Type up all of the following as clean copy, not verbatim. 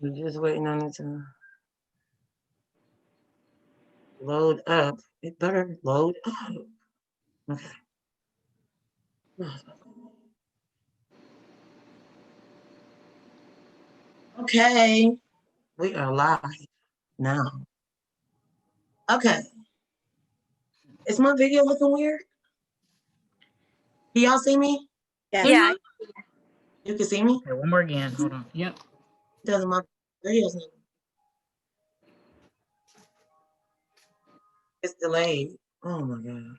We're just waiting on it to load up. It better load up. Okay. Okay. We are live now. Okay. Is my video looking weird? Can y'all see me? Yeah. You can see me? Okay, one more again. Hold on. Yep. Doesn't my video's not. It's delayed. Oh my god.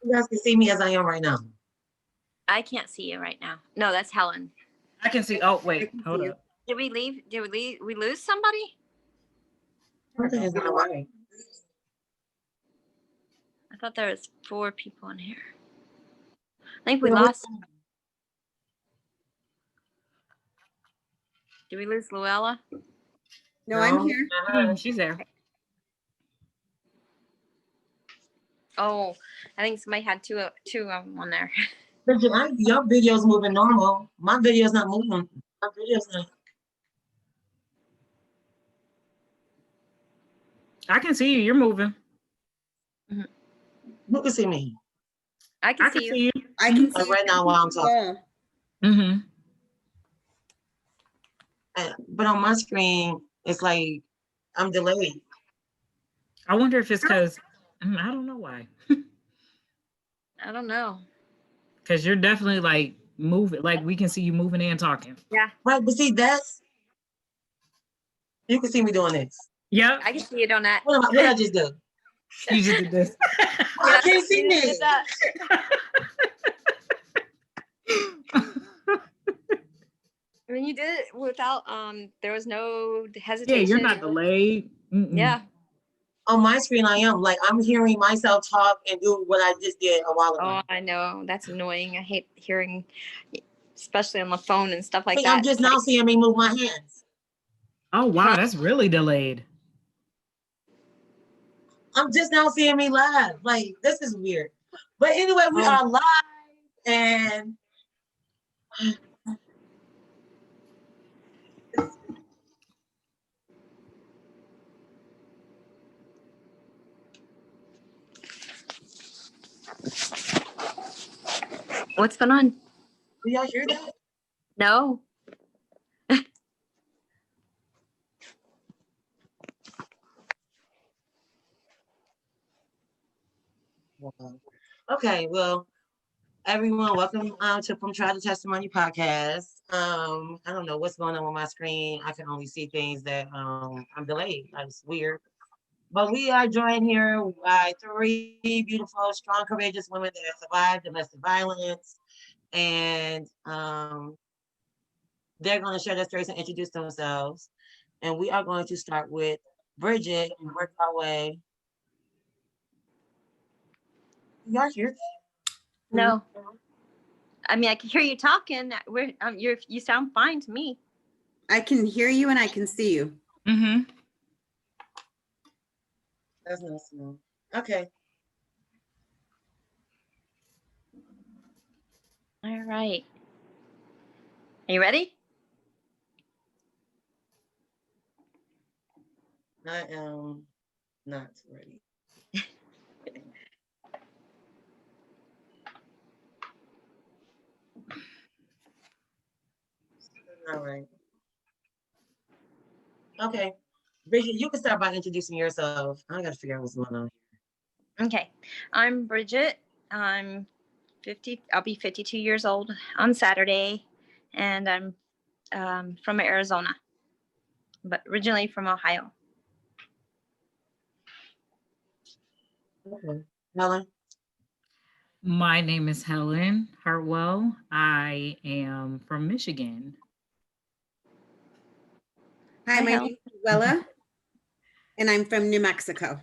You guys can see me as I am right now. I can't see you right now. No, that's Helen. I can see. Oh, wait. Hold up. Did we leave? Did we lose somebody? Something is not right. I thought there was 4 people in here. I think we lost. Did we lose Luella? No, I'm here. She's there. Oh, I think somebody had two of them on there. Your video's moving normal. My video's not moving. My video's not. I can see you. You're moving. You can see me. I can see you. I can see Like right now while I'm talking. Mm-hmm. But on my screen, it's like I'm delayed. I wonder if it's because I don't know why. I don't know. Because you're definitely like moving, like we can see you moving and talking. Yeah. Right, but see you can see me doing this. Yep. I can see you doing that. What I just do? You just did this. I can't see me. I mean, you did it without there was no Yeah, hesitation. you're not delayed. Yeah. On my screen, I am like I'm hearing myself talk and do what I just did a while ago. Oh, I know. That's annoying. I hate hearing, especially on the phone and stuff like Hey, that. I'm just now seeing me move my hands. Oh wow, that's really delayed. I'm just now seeing me live. Like this is weird. But anyway, we are live and What's going on? do y'all hear that? No. Okay, well, everyone, welcome to From Trial to Testimony podcast. I don't know what's going on with my screen. I can only see things that I'm delayed. That's weird. But we are joined here by 3 beautiful, strong, courageous women that have survived domestic violence. And they're going to share their stories and introduce themselves. And we are going to start with Bridget and work our way. Y'all hear that? No. I mean, I can hear you talking. You sound fine to me. I can hear you and I can see you. Mm-hmm. That's not small. Okay. All right. Are you ready? I am not ready. All right. Okay. Bridget, you can start by introducing yourself. I gotta figure out what's going on. Okay. I'm Bridget. I'm 50. I'll be 52 years old on Saturday, and I'm from Arizona, but originally from Ohio. Okay. Helen? My name is Helen Hartwell. I am from Michigan. Hi, my name is Luella, and I'm from New Mexico.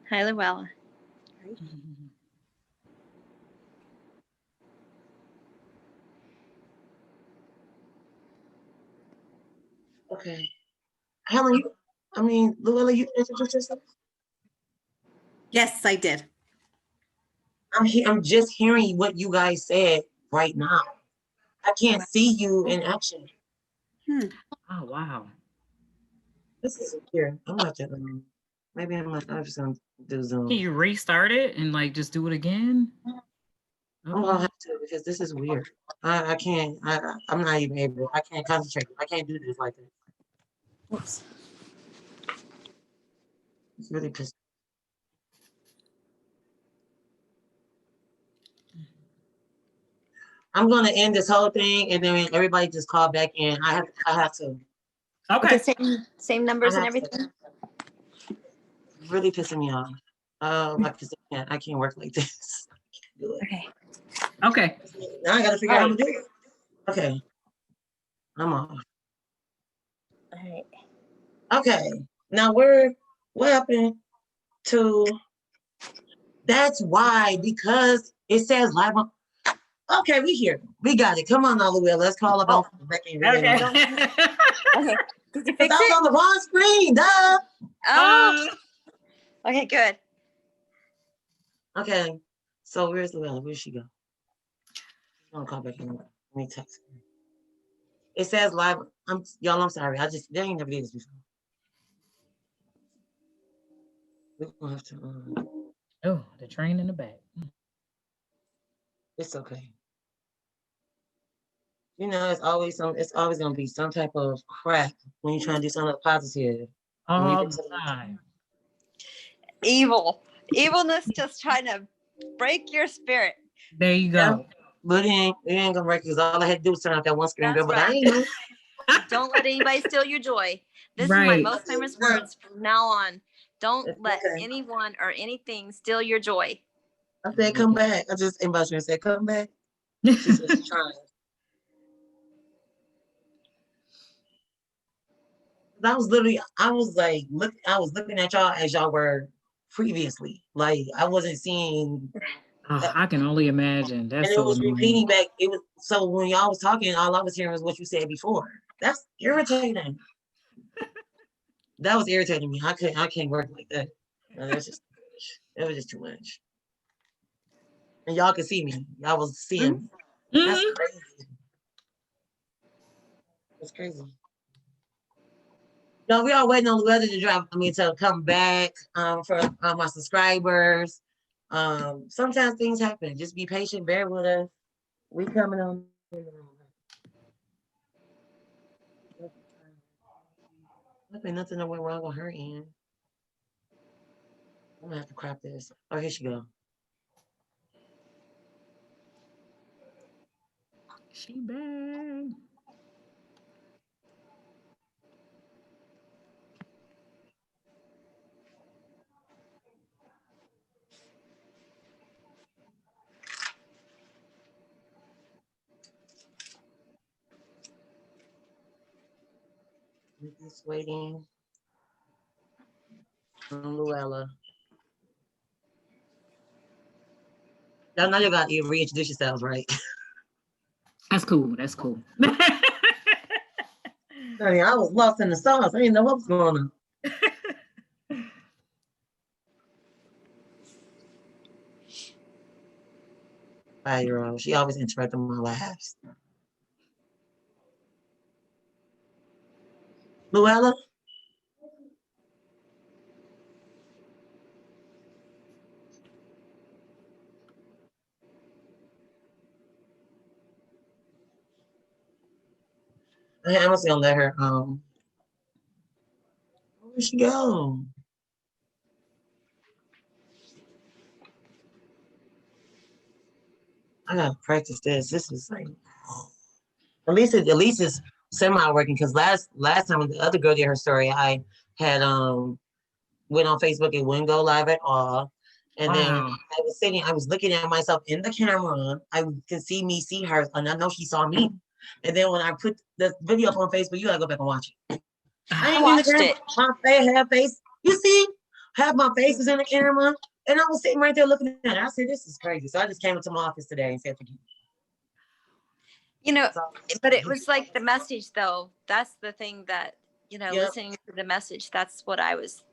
Hi, Luella. Okay. Helen, Luella, you introduced yourself? Yes, I did. I'm just hearing what you guys said right now. I can't see you in action. Oh, wow. This is weird. I'm gonna have to, maybe I'm just gonna do Zoom. Can you restart it and like just do it again? I'm gonna have to because this is weird. I can't. I'm not even able. I can't concentrate. I can't do this like that. Oops. It's really pissed. I'm gonna end this whole thing and then everybody just call back in. I have to. Okay. Same numbers and I have to. everything. Really pissing me off. I can't work like this. I can't do it. Okay. Okay. Now I gotta figure out how to do it. Okay. I'm off. All right. Okay. Now what happened to that's why because it says live on. Okay, we here. We got it. Come on, Louie. Let's call up on Becky. Okay. Okay. Did you Because fix I was it? on the wrong screen, duh. Oh. Okay. Good. Okay. So where's Luella? Where'd she go? I'm gonna call back in. Let me text her. It says live. Y'all, I'm sorry. They ain't never did this before. We're gonna have to Oh, the train in the back. it's okay. You know, it's always gonna be some type of crap when you're trying to do something positive. All the time. Evilness just trying to break your spirit. There you go. But it ain't gonna work because all I had to do was turn off that one screen, That's girl. But I right. ain't know. Don't let anybody steal your joy. This is my Right. most famous words from now on. Don't It's let okay. anyone or anything steal your joy. I said, come back. I just inboxed her and said, come back. She said she's trying. I was looking at y'all as y'all were previously. Like I wasn't seeing, Oh, I can only imagine. and That's it so was annoying. repeating back. It was so when y'all was talking, all I was hearing was what you said before. That's irritating. That was irritating me. I can't work like that. No, it was just too much. And y'all could see me. Y'all was seeing me. That's Mhm. crazy. That's crazy. No, we are waiting on the weather to drop. To come back for my subscribers. Sometimes things happen. Just be patient. Bear with us. We coming on. Nothing that went wrong on her end. I'm gonna have to crop this. Oh, here she go. She back. We're just waiting on Luella. Y'all know you got to reintroduce yourselves, right? That's cool. That's cool. Honey, I was lost in the sauce. I didn't know what was going on. Five-year-old. She always interrupted my laughs. Luella? I'm just gonna let her where'd she go? I gotta practice this. This is like at least it's semi working because last time when the other girl did her story, I had went on Facebook, it wouldn't go live at all. And then Wow. I was looking at myself in the camera. I could see her, and I know she saw me. And then when I put the video up on Facebook, you gotta go back and watch it. I ain't in the watched camera. it. My face, you see, half my face is in the camera. And I was sitting right there looking at it. I said, this is crazy. So I just came into my office today and said, forgive me. You know, So, but it was like the message, though. That's the thing that, Yep. listening to the message, that's what I was,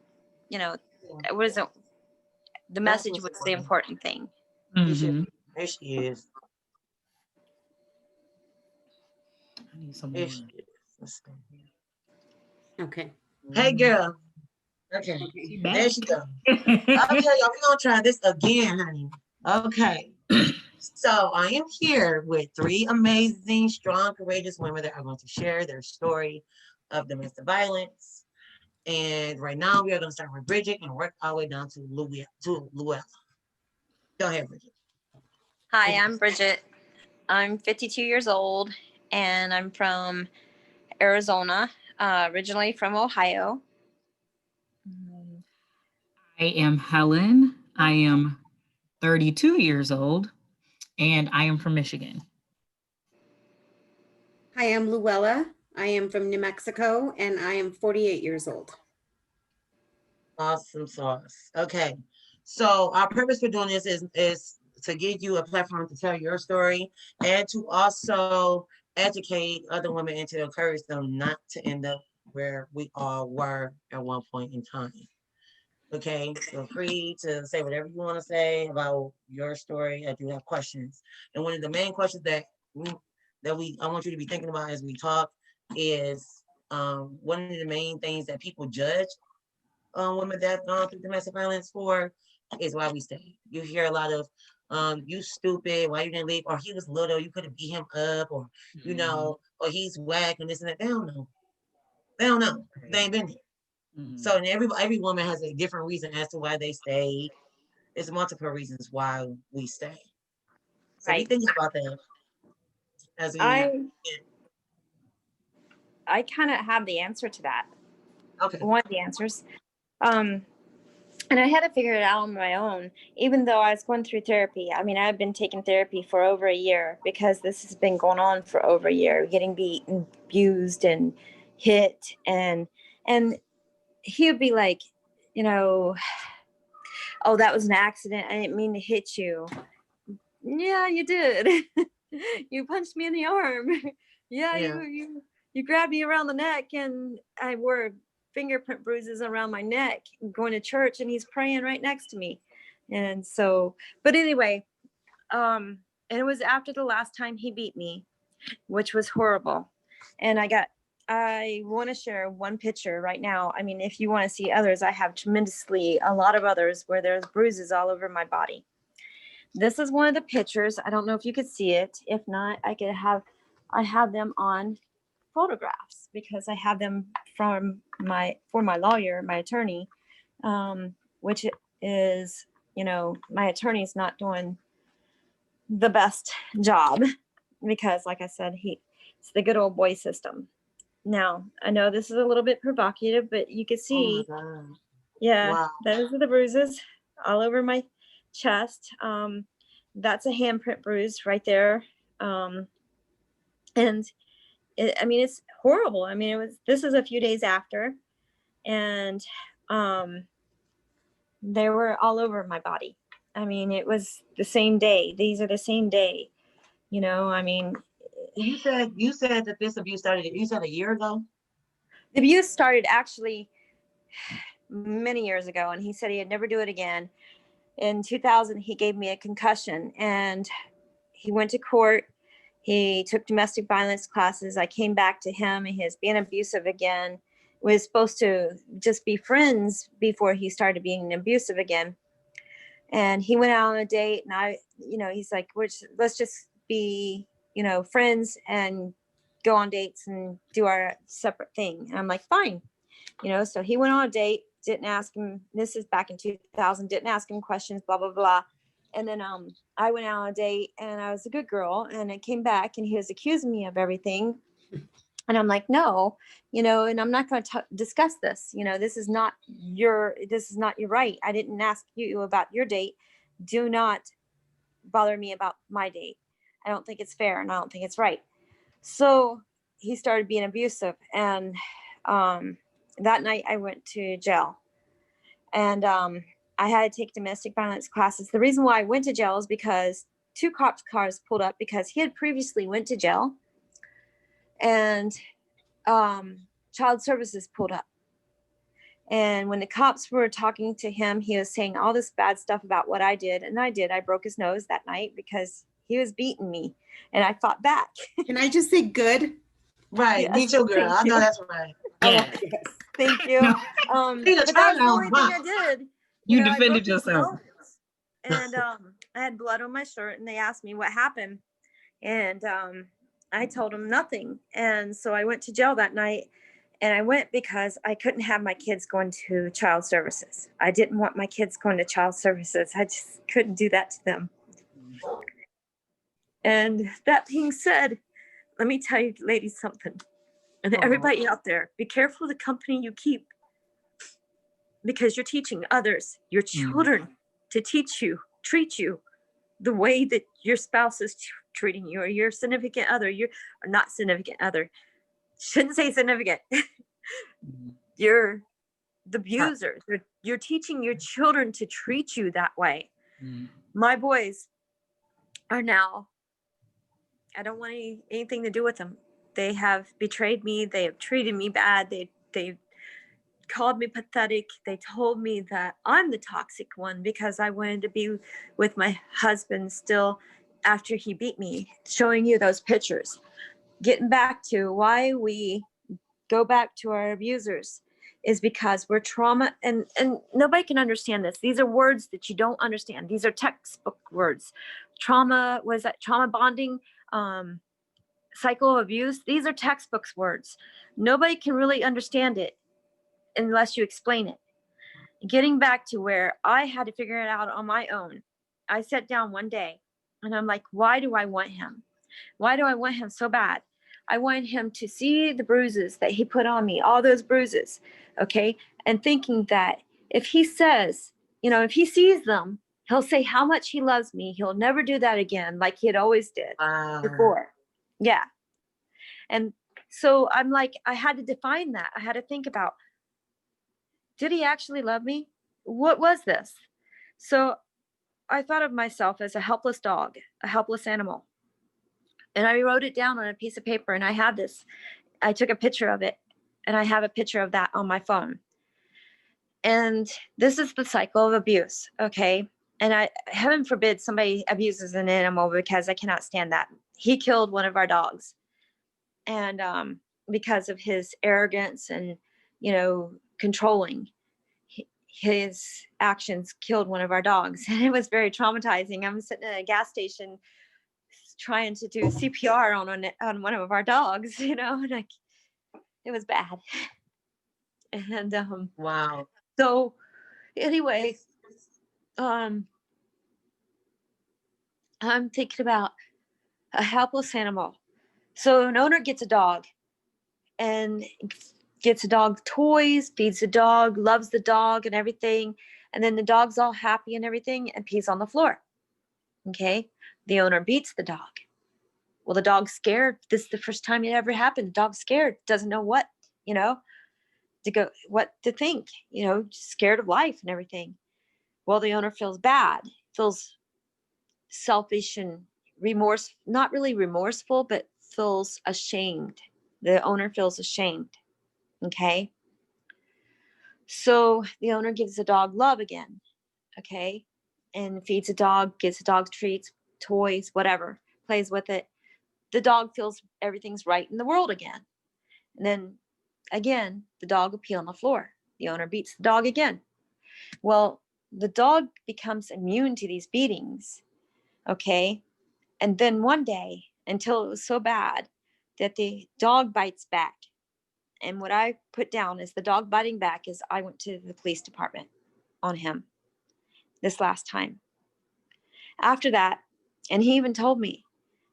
it wasn't, the That's message what's was the important. important thing. She should. Mhm. There she is. I need some There more. she is. Let's see. Okay. Hey, girl. Okay. Okay. She There back. she go. Okay, y'all, we're gonna try this again, honey. Okay. So I am here with three amazing, strong, courageous women that are going to share their story of domestic violence. And right now we are gonna start with Bridget and work our way down to Luella. Go ahead, Bridget. Hi, I'm Bridget. I'm 52 years old and I'm from Arizona, originally from Ohio. I am Helen. I am 32 years old and I am from Michigan. Hi, I'm Luella. I am from New Mexico and I am 48 years old. Awesome sauce. Okay. So our purpose for doing this is to give you a platform to tell your story and to also educate other women and to encourage them not to end up where we all were at one point in time. Okay, feel free to say whatever you want to say about your story if you have questions. And one of the main questions I want you to be thinking about as we talk is one of the main things that people judge women that have gone through domestic violence for is why we stay. You hear a lot of you stupid, why you didn't leave, or he was little, you could have beat him up, or you know, or he's whack and this and that. They don't know. They don't know. They ain't been there. So and every woman has a different reason as to why they stayed. There's multiple reasons why we stay. So be Right. thinking about that as we I kind of have the answer to that. okay. One of the answers. And I had to figure it out on my own, even though I was going through therapy. I mean, I've been taking therapy for over a year because this has been going on for over a year, getting beaten, abused, and hit. And he would be like, you know, oh, that was an accident. I didn't mean to hit you. Yeah, you did. You punched me in the arm. Yeah, Yeah. you grabbed me around the neck, and I wore fingerprint bruises around my neck going to church, and he's praying right next to me. And so, but anyway, and it was after the last time he beat me, which was horrible. And I want to share one picture right now. I mean, if you want to see others, I have a lot of others where there's bruises all over my body. This is one of the pictures. I don't know if you could see it. If not, I have them on photographs because I have them for my lawyer, my attorney, which is, you know, my attorney's not doing the best job because, like I said, it's the good old boy system. Now, I know this is a little bit provocative, but you can see, Oh my God. yeah, Wow. those are the bruises all over my chest. That's a handprint bruise right there. And I mean, it's horrible. I mean, this is a few days after, and they were all over my body. I mean, it was the same day. These are the same day, you know, I mean, You said that this abuse started, you said a year ago? the abuse started actually many years ago, and he said he'd never do it again. In 2000, he gave me a concussion, and he went to court. He took domestic violence classes. I came back to him, and he was being abusive again. We were supposed to just be friends before he started being abusive again. And he went out on a date, and he's like, let's just be, friends and go on dates and do our separate thing. And I'm like, fine. So he went on a date, didn't ask him, this is back in 2000, didn't ask him questions, blah, blah, blah. And then I went out on a date, and I was a good girl, and I came back, and he was accusing me of everything. And I'm like, no, and I'm not going to discuss this. This is not your right. I didn't ask you about your date. Do not bother me about my date. I don't think it's fair, and I don't think it's right. So he started being abusive. And that night I went to jail, and I had to take domestic violence classes. The reason why I went to jail is because 2 cops' cars pulled up because he had previously went to jail, and child services pulled up, And when the cops were talking to him, he was saying all this bad stuff about what I did. And I did. I broke his nose that night because he was beating me and I fought back. Can I just say good? Right, me Yes, too, girl. thank I know you. that's right. Oh, Yeah. yes. Thank you. No, Be the But that was the turnaround, only thing huh? I did. you know, I defended broke his yourself. nose. And I had blood on my shirt and they asked me what happened. And I told them nothing. And so I went to jail that night. And I went because I couldn't have my kids going to child services. I didn't want my kids going to child services. I just couldn't do that to them. And that being said, let me tell you ladies something. And everybody out there, be careful the company you keep, because you're teaching others, your children, to treat you the way that your spouse is treating you, or your significant other, or not significant other. Shouldn't say significant. You're the abuser. You're teaching your children to treat you that way. My boys are now, I don't want anything to do with them. They have betrayed me. They have treated me bad. They called me pathetic. They told me that I'm the toxic one because I wanted to be with my husband still after he beat me, showing you those pictures. Getting back to why we go back to our abusers is because we're trauma, and nobody can understand this. These are words that you don't understand. These are textbook words. Trauma, was that trauma bonding, cycle of abuse? These are textbooks words. Nobody can really understand it unless you explain it. Getting back to where I had to figure it out on my own. I sat down one day and I'm like, why do I want him? Why do I want him so bad? I wanted him to see the bruises that he put on me, all those bruises, okay? And thinking that if he says, if he sees them, he'll say how much he loves me. He'll never do that again like he had always did before. Yeah. And so I'm like, I had to define that. I had to think about, did he actually love me? What was this? So I thought of myself as a helpless dog, a helpless animal. And I wrote it down on a piece of paper, and I have this. I took a picture of it, and I have a picture of that on my phone. And this is the cycle of abuse, okay? And heaven forbid somebody abuses an animal, because I cannot stand that. He killed one of our dogs. And because of his arrogance and, controlling, his actions killed one of our dogs. And it was very traumatizing. I'm sitting in a gas station trying to do CPR on one of our dogs, and it was bad. And Wow. so anyway, I'm thinking about a helpless animal. So an owner gets a dog and gets a dog toys, feeds the dog, loves the dog and everything. And then the dog's all happy and everything and pees on the floor. Okay. The owner beats the dog. Well, the dog's scared. This is the first time it ever happened. The dog's scared, doesn't know what to think, scared of life and everything. Well, the owner feels bad, feels selfish and not really remorseful, but feels ashamed. The owner feels ashamed. Okay. So the owner gives the dog love again. Okay. And feeds the dog, gives the dog treats, toys, whatever, plays with it. The dog feels everything's right in the world again. And then again, the dog will pee on the floor. The owner beats the dog again. Well, the dog becomes immune to these beatings. Okay. And then one day, until it was so bad that the dog bites back. And what I put down is the dog biting back is I went to the police department on him this last time. After that, and he even told me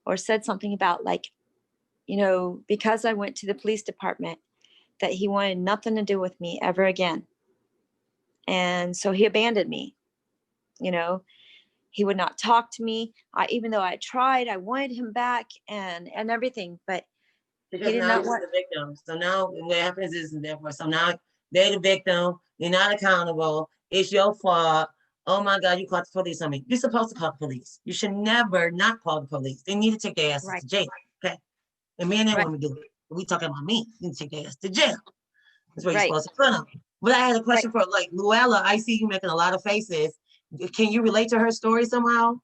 or said something about because I went to the police department, that he wanted nothing to do with me ever again. And so he abandoned me. He would not talk to me. Even though I tried, I wanted him back and everything, but Because he did now not he's want. the victim. So now what happens is therefore, so now they're the victim. You're not accountable. It's your fault. Oh my God, you called the police on me. You're supposed to call the police. You should never not call the police. They need to take their asses Right. to jail. Okay. And men and Right. women do it. We talking about me. You need to take their ass to jail. That's where you're Right. supposed to put them. But I had a question for like Luella. I see you making a lot of faces. Can you relate to her story somehow?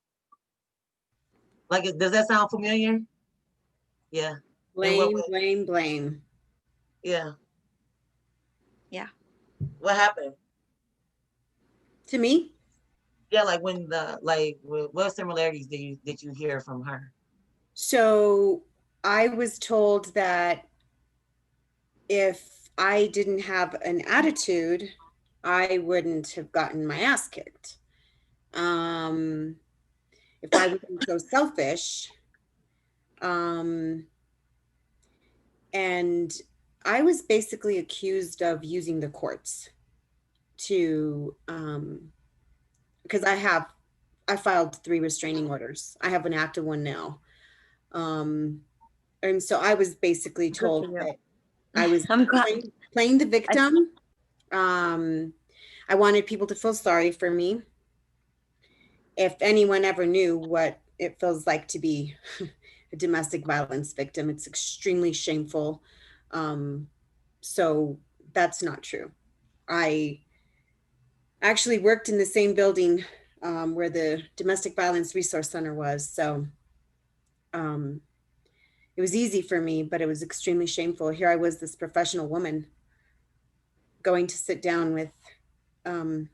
Like, does that sound familiar? Yeah. In what Blame, way? blame, blame. Yeah. Yeah. What happened? To me, Yeah, like when the like what similarities did you hear from her? so I was told that if I didn't have an attitude, I wouldn't have gotten my ass kicked. Um, if I wasn't so selfish, um, and I was basically accused of using the courts to, because I filed 3 restraining orders. I have an active one now. Um, and so I was basically Good told for you. that I was I'm glad. playing the victim. I wanted people to feel sorry for me. If anyone ever knew what it feels like to be a domestic violence victim, it's extremely shameful. Um, so that's not true. I actually worked in the same building where the Domestic Violence Resource Center was. So um, it was easy for me, but it was extremely shameful. Here I was, this professional woman, going to sit down with um,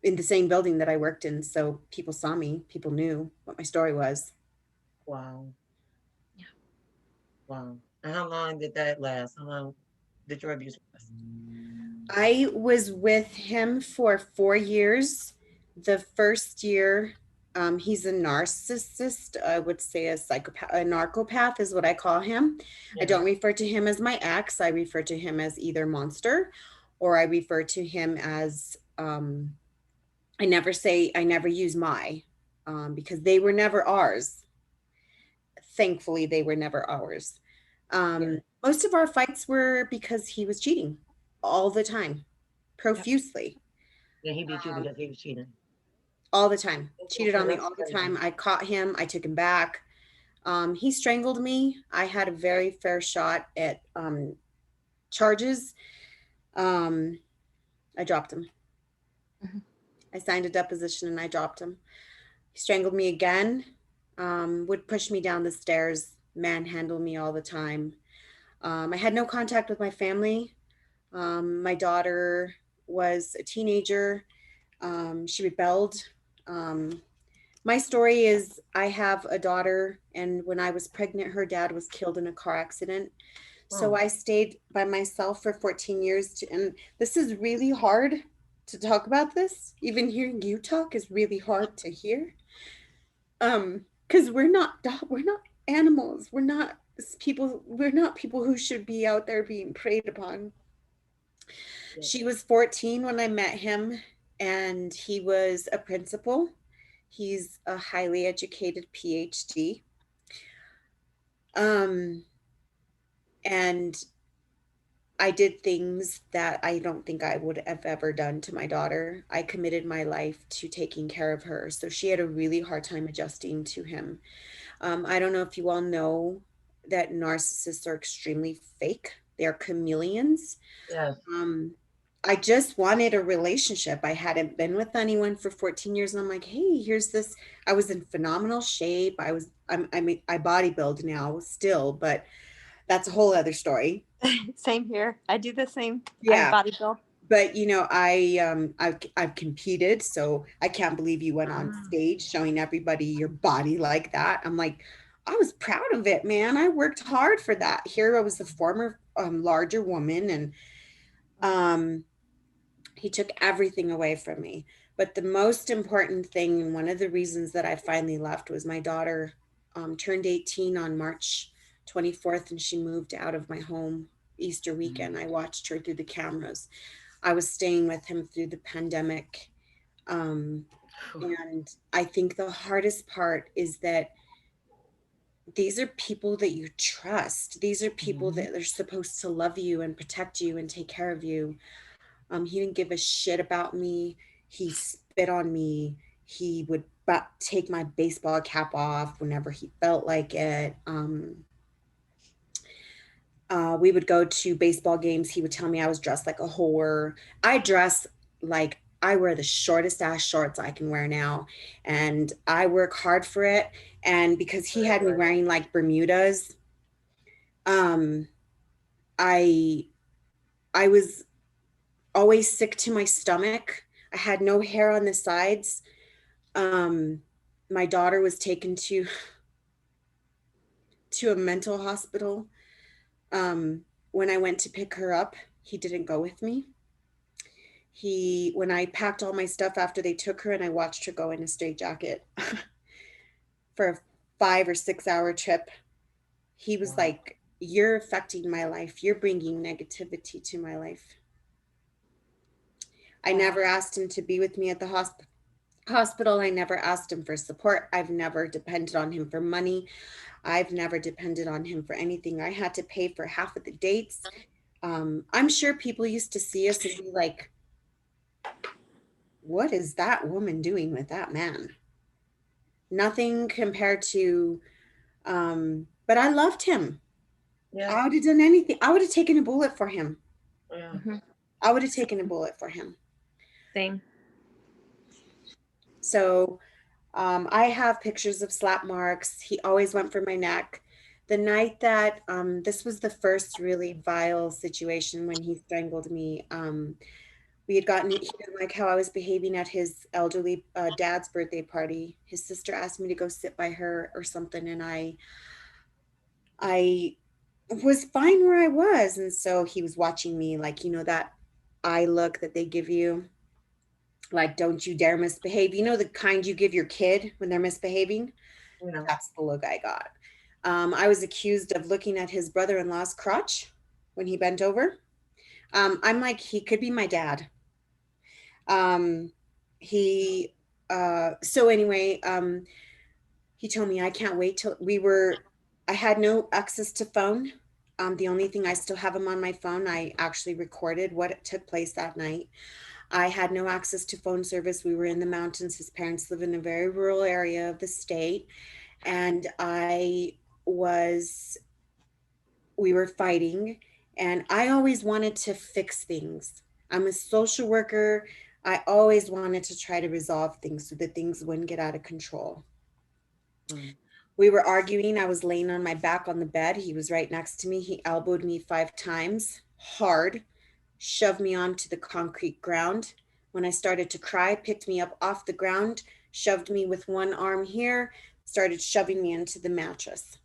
in the same building that I worked in. So people saw me, people knew what my story was. Wow. Yeah. Wow. And how long did that last? How long did your abuse last? I was with him for 4 years. The first year, he's a narcissist. I would say a psychopath, a narcopath is what I call him. I don't refer to him as my ex. I refer to him as either monster, or I refer to him as, I never use my, because they were never ours. Thankfully, they were never ours. Yeah. Most of our fights were because he was cheating all the time, profusely, Yeah, he beat you because he was cheating. all the time, cheated Okay, on me that's all the crazy. time. I caught him, I took him back. He strangled me. I had a very fair shot at charges. Um, I dropped him. Mhm. I signed a deposition and I dropped him. He strangled me again, would push me down the stairs, manhandle me all the time. I had no contact with my family. My daughter was a teenager. She rebelled. Um, my story is I have a daughter, and when I was pregnant, her dad was killed in a car accident. So Oh, I stayed by myself for 14 years. And this is really hard to talk about this. Even hearing you talk is really hard to hear. Because we're not animals. We're not people who should be out there being preyed upon. yeah. She was 14 when I met him, and he was a principal. He's a highly educated PhD. Um, and I did things that I don't think I would have ever done to my daughter. I committed my life to taking care of her. So she had a really hard time adjusting to him. I don't know if you all know that narcissists are extremely fake, they are chameleons. Yes. Um, I just wanted a relationship. I hadn't been with anyone for 14 years. And I'm like, hey, here's this. I was in phenomenal shape. I mean, I bodybuild now still, but that's a whole other story. Same here. I do the same. Yeah. I bodybuild. But I've competed, so I can't believe you went on stage showing everybody your body like that. I'm like, I was proud of it, man. I worked hard for that. Here I was a former larger woman, and he took everything away from me. But the most important thing, and one of the reasons that I finally left, was my daughter turned 18 on March 24th, and she moved out of my home Easter weekend. I watched her through the cameras. I was staying with him through the pandemic. And I think the hardest part is that these are people that you trust. These are people that are supposed to love you and protect you and take care of you. He didn't give a shit about me. He spit on me. He would take my baseball cap off whenever he felt like it. We would go to baseball games. He would tell me I was dressed like a whore. I dress like I wear the shortest ass shorts I can wear now. And I work hard for it. And because he had me wearing like Bermudas, um, I I was always sick to my stomach. I had no hair on the sides. My daughter was taken to a mental hospital. When I went to pick her up, he didn't go with me. When I packed all my stuff after they took her and I watched her go in a straitjacket for a 5 or 6 hour trip, he was like, "You're affecting my life. You're bringing negativity to my life." I never asked him to be with me at the hospital. I never asked him for support. I've never depended on him for money. I've never depended on him for anything. I had to pay for half of the dates. I'm sure people used to see us and be like, "What is that woman doing with that man?" Nothing compared to, but I loved him. Yeah. I would have done anything. I would have taken a bullet for him. Yeah. I would have taken a bullet for him. Same. So I have pictures of slap marks. He always went for my neck. The night that this was the first really vile situation when he strangled me. We had gotten, he didn't like how I was behaving at his elderly dad's birthday party. His sister asked me to go sit by her or something, and I was fine where I was. And so he was watching me, like, you know, that eye look that they give you, like, "Don't you dare misbehave." You know, the kind you give your kid when they're misbehaving? Yeah. That's the look I got. I was accused of looking at his brother-in-law's crotch when he bent over. I'm like, he could be my dad. So anyway, he told me I can't wait till I had no access to phone. The only thing I still have him on my phone. I actually recorded what took place that night. I had no access to phone service. We were in the mountains. His parents live in a very rural area of the state. And we were fighting, and I always wanted to fix things. I'm a social worker. I always wanted to try to resolve things so that things wouldn't get out of control. We were arguing. I was laying on my back on the bed. He was right next to me. He elbowed me 5 times hard, shoved me onto the concrete ground. When I started to cry, picked me up off the ground, shoved me with one arm here, started shoving me into the mattress.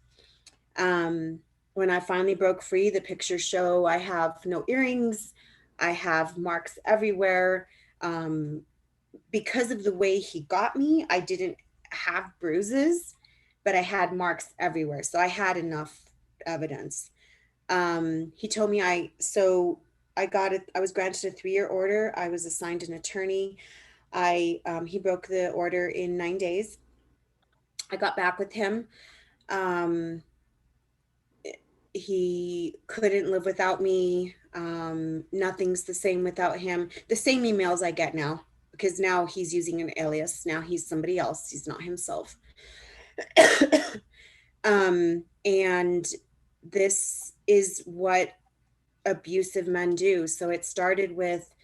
When I finally broke free, the pictures show I have no earrings. I have marks everywhere. Because of the way he got me, I didn't have bruises, but I had marks everywhere. So I had enough evidence. He told me I was granted a 3-year order. I was assigned an attorney. He broke the order in 9 days. I got back with him. He couldn't live without me. Nothing's the same without him. The same emails I get now, because now he's using an alias. Now he's somebody else. He's not himself. And this is what abusive men do. So it started with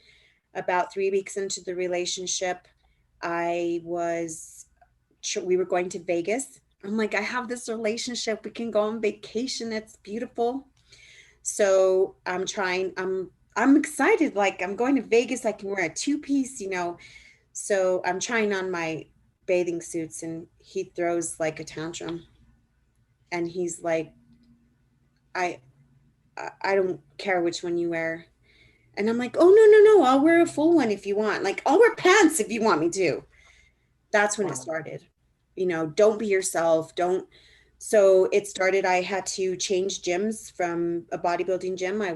about 3 weeks into the relationship. We were going to Vegas. I'm like, I have this relationship. We can go on vacation. It's beautiful. So I'm excited. Like, I'm going to Vegas. I can wear a 2-piece, you know. So I'm trying on my bathing suits, and he throws like a tantrum. And he's like, I don't care which one you wear. And I'm like, "Oh, no. I'll wear a full one if you want. Like, I'll wear pants if you want me to." That's when it started. You know, don't be yourself. So it started, I had to change gyms from a bodybuilding gym. I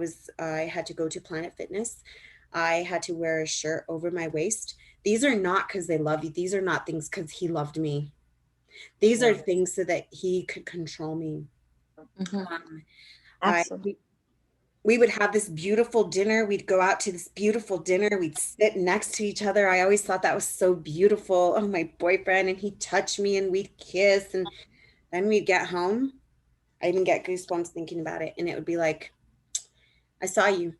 had to go to Planet Fitness. I had to wear a shirt over my waist. These are not because they love you. These are not things because he loved me. These are things so that he could control me. Absolutely. We would have this beautiful dinner. We'd go out to this beautiful dinner. We'd sit next to each other. I always thought that was so beautiful. Oh, my boyfriend, and he'd touch me and we'd kiss, and then we'd get home. I even get goosebumps thinking about it. And it would be like, I saw you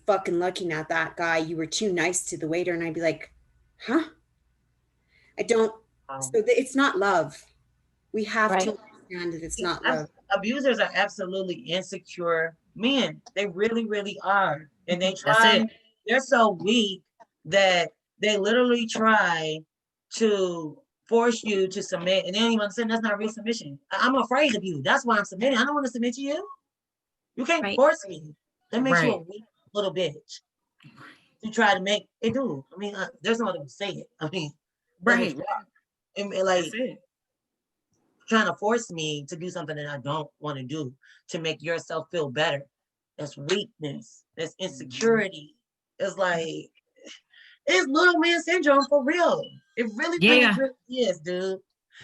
fucking looking at that guy. You were too nice to the waiter. And I'd be like, huh? I don't, so it's not love. We have Right. to understand that it's not love. Abusers are absolutely insecure men. They really, really are. And they That's try, it. they're so weak that they literally try to force you to submit. And they don't even understand that's not real submission. I'm afraid of you. That's why I'm submitting. I don't want to submit to you. You can't Right. force me. That makes you a Right. weak little bitch. You try to make it do. I mean, there's no other way to say it. I mean, Right. and like That's it. trying to force me to do something that I don't want to do to make yourself feel better. That's weakness. That's insecurity. It's like it's little man syndrome for real. It really, Yeah. really, really is, dude.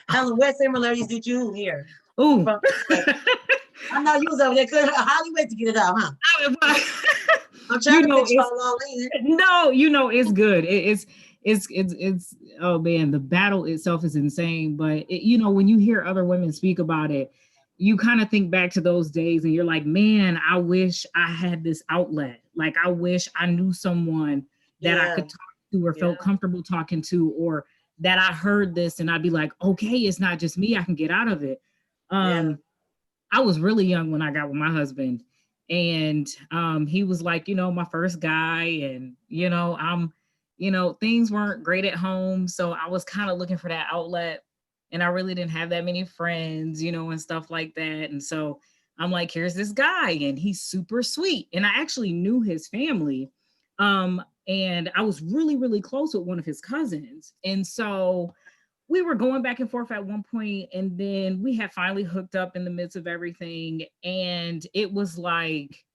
Helen, what similarities did you hear? Ooh. From, like, I know you was over there. Could hardly wait to get it out, huh? I'm trying to fix y'all all in. No, it's good. It's oh man, the battle itself is insane. But when you hear other women speak about it, you kind of think back to those days and you're like, man, I wish I had this outlet. Like, I wish I knew someone that I could talk to or felt comfortable talking to, or that I heard this and I'd be like, okay, it's not just me, I can get out of it. I was really young when I got with my husband, and he was like, my first guy, and things weren't great at home, so I was kind of looking for that outlet, and I really didn't have that many friends, and stuff like that. And so I'm like, here's this guy, and he's super sweet, and I actually knew his family, and I was really, really close with one of his cousins, and so we were going back and forth at one point, and then we had finally hooked up in the midst of everything. And it was like,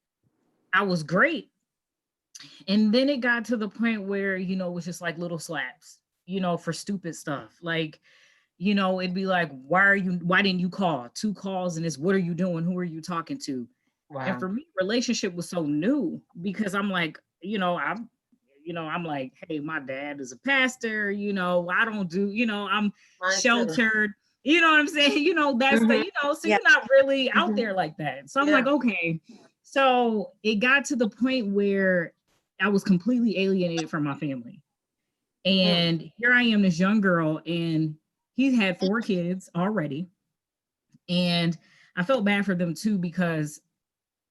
I was great. And then it got to the point where, it was just like little slaps, for stupid stuff. Like, it'd be like, why didn't you call? 2 calls and it's, what are you doing? Who are you talking to? Wow. And for me, relationship was so new because I'm like, I'm like, hey, my dad is a pastor, I don't do, I'm sheltered, you know what I'm saying? That's the, so you're not really out there like that. So I'm like, okay. So it got to the point where I was completely alienated from my family. And here I am, this young girl, and he's had 4 kids already. And I felt bad for them too, because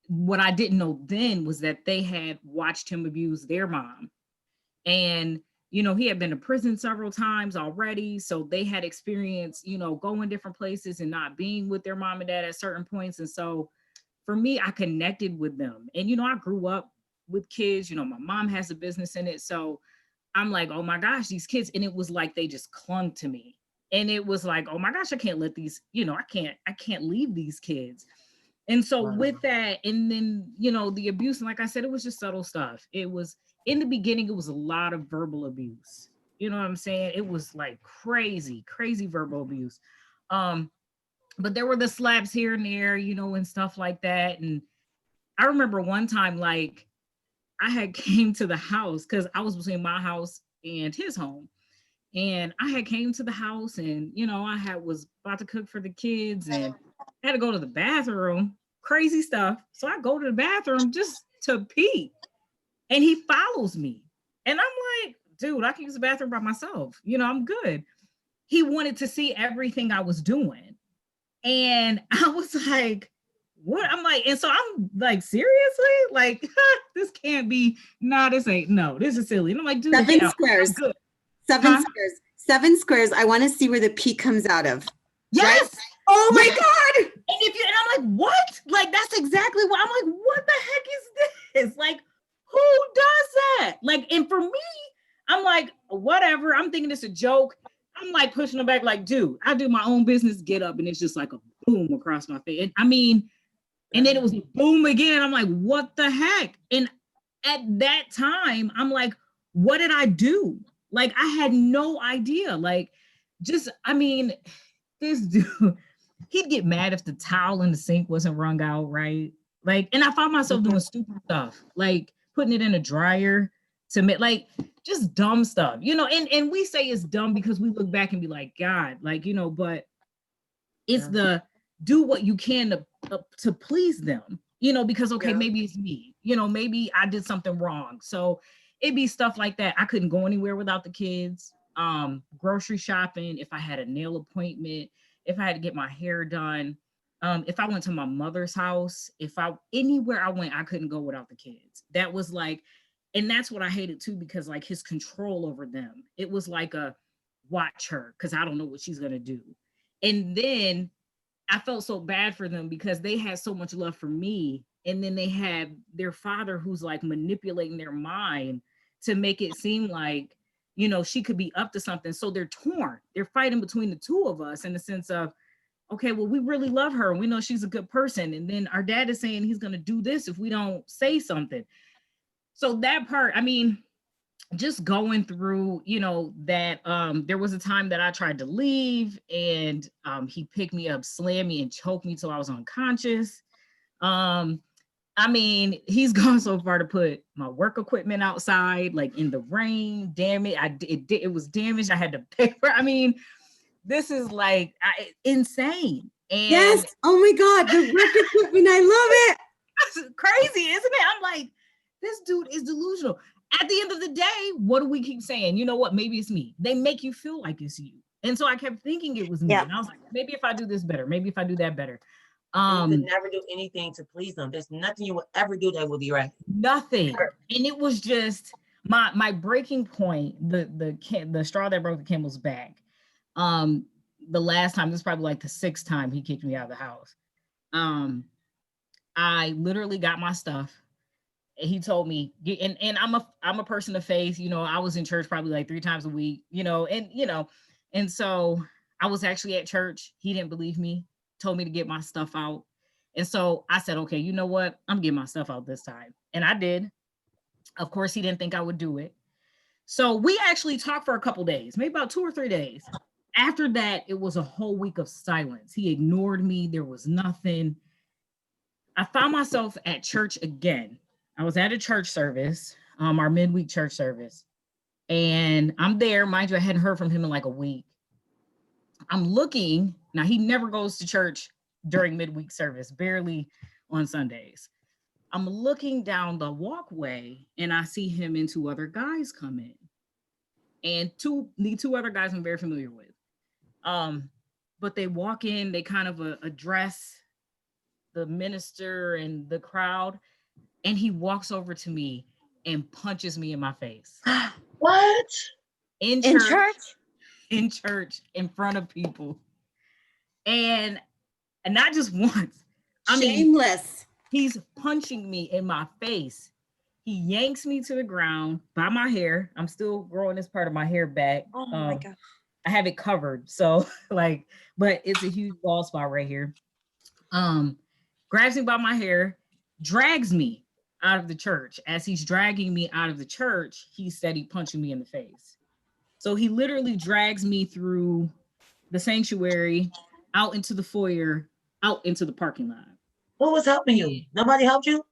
what I didn't know then was that they had watched him abuse their mom. And, he had been to prison several times already. So they had experienced, going different places and not being with their mom and dad at certain points. And so for me, I connected with them. And, I grew up with kids, my mom has a business in it. So I'm like, oh my gosh, these kids. And it was like, they just clung to me. And it was like, oh my gosh, I can't let these, I can't leave these kids. And so with that, and then, the abuse, and like I said, it was just subtle stuff. It was, in the beginning, it was a lot of verbal abuse. You know what I'm saying? It was like crazy verbal abuse. But there were the slaps here and there, and stuff like that. And I remember one time, like, I had came to the house because I was between my house and his home. And I had came to the house and, I was about to cook for the kids and I had to go to the bathroom, crazy stuff. So I go to the bathroom just to pee. And he follows me. And I'm like, dude, I can use the bathroom by myself. I'm good. He wanted to see everything I was doing. And I was like, what? I'm like, and so I'm like, seriously? Like, this can't be, this ain't, no, this is silly. And I'm like, dude, 7 squares. I'm good. 7 squares. 7 squares. I want to see where the pee comes out of. Yes. Right? Oh my God. And I'm like, what? Like, that's exactly what I'm like, what the heck is this? Like, who does that? Like, and for me, I'm like, whatever. I'm thinking it's a joke. I'm like pushing them back, like, dude, I do my own business, get up, and it's just like a boom across my face. And I mean, and then it was a boom again. I'm like, what the heck? And at that time, I'm like, what did I do? Like, I had no idea. Like, just, I mean, this dude, he'd get mad if the towel in the sink wasn't wrung out right. Like, and I found myself doing stupid stuff, like putting it in a dryer to make, like, just dumb stuff, and we say it's dumb because we look back and be like, God, like, but it's the do what you can to please them, because okay, Yeah. maybe it's me, maybe I did something wrong. So it'd be stuff like that. I couldn't go anywhere without the kids. Grocery shopping, if I had a nail appointment, if I had to get my hair done, if I went to my mother's house, anywhere I went, I couldn't go without the kids. That was like, and that's what I hated too, because like his control over them, it was like a watch her, because I don't know what she's gonna do. And then I felt so bad for them because they had so much love for me. And then they had their father who's like manipulating their mind to make it seem like, she could be up to something. So they're torn. They're fighting between the two of us in the sense of, okay, well, we really love her and we know she's a good person. And then our dad is saying he's going to do this if we don't say something. So that part, I mean, just going through, that there was a time that I tried to leave and he picked me up, slammed me and choked me till I was unconscious. I mean, he's gone so far to put my work equipment outside, like in the rain. Damn it. It was damaged. I had to pay for it. I mean, this is like insane. And yes. Oh my God. The work equipment. I love it. It's crazy, isn't it? I'm like, this dude is delusional. At the end of the day, what do we keep saying? You know what? Maybe it's me. They make you feel like it's you. And so I kept thinking it was me. Yeah. And I was like, maybe if I do this better, maybe if I do that better. You could never do anything to please them. There's nothing you will ever do that will be right. Nothing. Never. And it was just my breaking point, the straw that broke the camel's back. The last time, this is probably like the 6th time he kicked me out of the house. I literally got my stuff. He told me, and I'm a person of faith, I was in church probably like 3 times a week, and so I was actually at church. He didn't believe me, told me to get my stuff out. And so I said, okay, you know what? I'm getting my stuff out this time. And I did. Of course, he didn't think I would do it. So we actually talked for a couple days, maybe about 2 or 3 days. After that, it was a whole week of silence. He ignored me. There was nothing. I found myself at church again. I was at a church service, our midweek church service. And I'm there. Mind you, I hadn't heard from him in like a week. I'm looking. Now, he never goes to church during midweek service, barely on Sundays. I'm looking down the walkway and I see him and 2 other guys come in. And the 2 other guys I'm very familiar with. But they walk in, they kind of address the minister and the crowd. And he walks over to me and punches me in my face. What? In church? In church, in front of people. And not just once. I mean, Shameless. he's punching me in my face. He yanks me to the ground by my hair. I'm still growing this part of my hair back. Oh my God. I have it covered. So but it's a huge bald spot right here. Grabs me by my hair, drags me out of the church. As he's dragging me out of the church, he's steady punching me in the face. So he literally drags me through the sanctuary, out into the foyer, out into the parking lot. Who was helping you? Nobody helped you?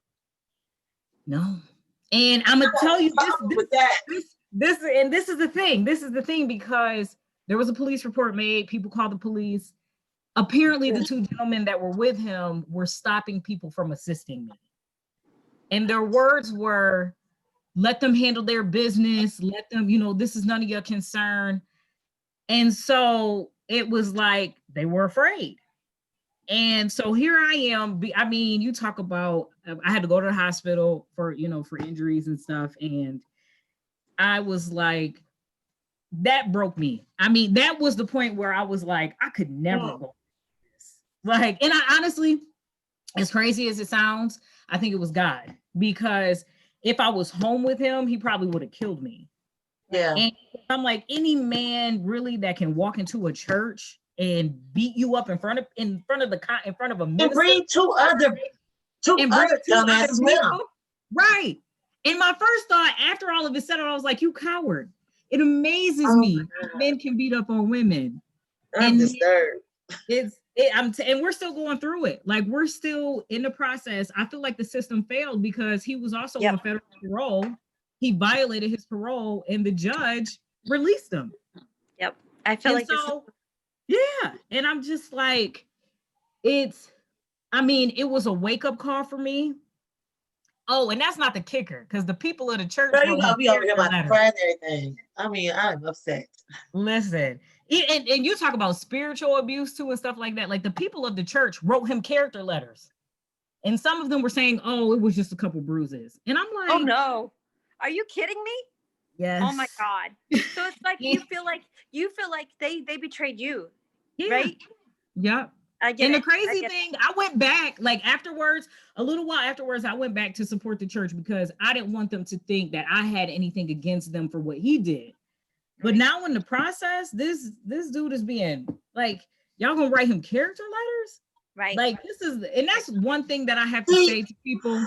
No. And I'm gonna tell you this is the thing. This is the thing, because there was a police report made. People called the police. Apparently, the 2 gentlemen that were with him were stopping people from assisting me. And their words were, let them handle their business. Let them, this is none of your concern. And so it was like they were afraid. And so here I am. I mean, you talk about, I had to go to the hospital for injuries and stuff. And I was like, that broke me. I mean, that was the point where I was like, I could never go through this. Like, and I honestly, as crazy as it sounds, I think it was God, because if I was home with him, he probably would have killed me. Yeah. And I'm like, any man really that can walk into a church and beat you up in front of a minister, And bring two other dumbasses with him. Right. And my first thought after all of it said, I was like, you coward. It amazes me that men can beat up on women. I'm disturbed. And we're still going through it. Like, we're still in the process. I feel like the system failed because he was also on federal parole. He violated his parole and the judge released him. Yep. I feel And like yeah. And I'm just like, I mean, it was a wake up call for me. Oh, and that's not the kicker, because the people of the church Girl, you wrote gonna him be over here character about to letters. cry and everything. I mean, I'm upset. Listen, and you talk about spiritual abuse too and stuff like that. Like the people of the church wrote him character letters, and some of them were saying, "Oh, it was just a couple bruises," and I'm Oh like, no. Are you kidding me? "Yes." Oh my God. So it's like you feel like they betrayed you, Yeah. right? Yep. I get And it. the crazy get it. thing, I went back, like afterwards, a little while afterwards, I went back to support the church because I didn't want them to think that I had anything against them for what he did. But Right. now in the process, this dude is being like, y'all gonna write him character letters? Right. Like this is, and that's one thing that I have to say to people.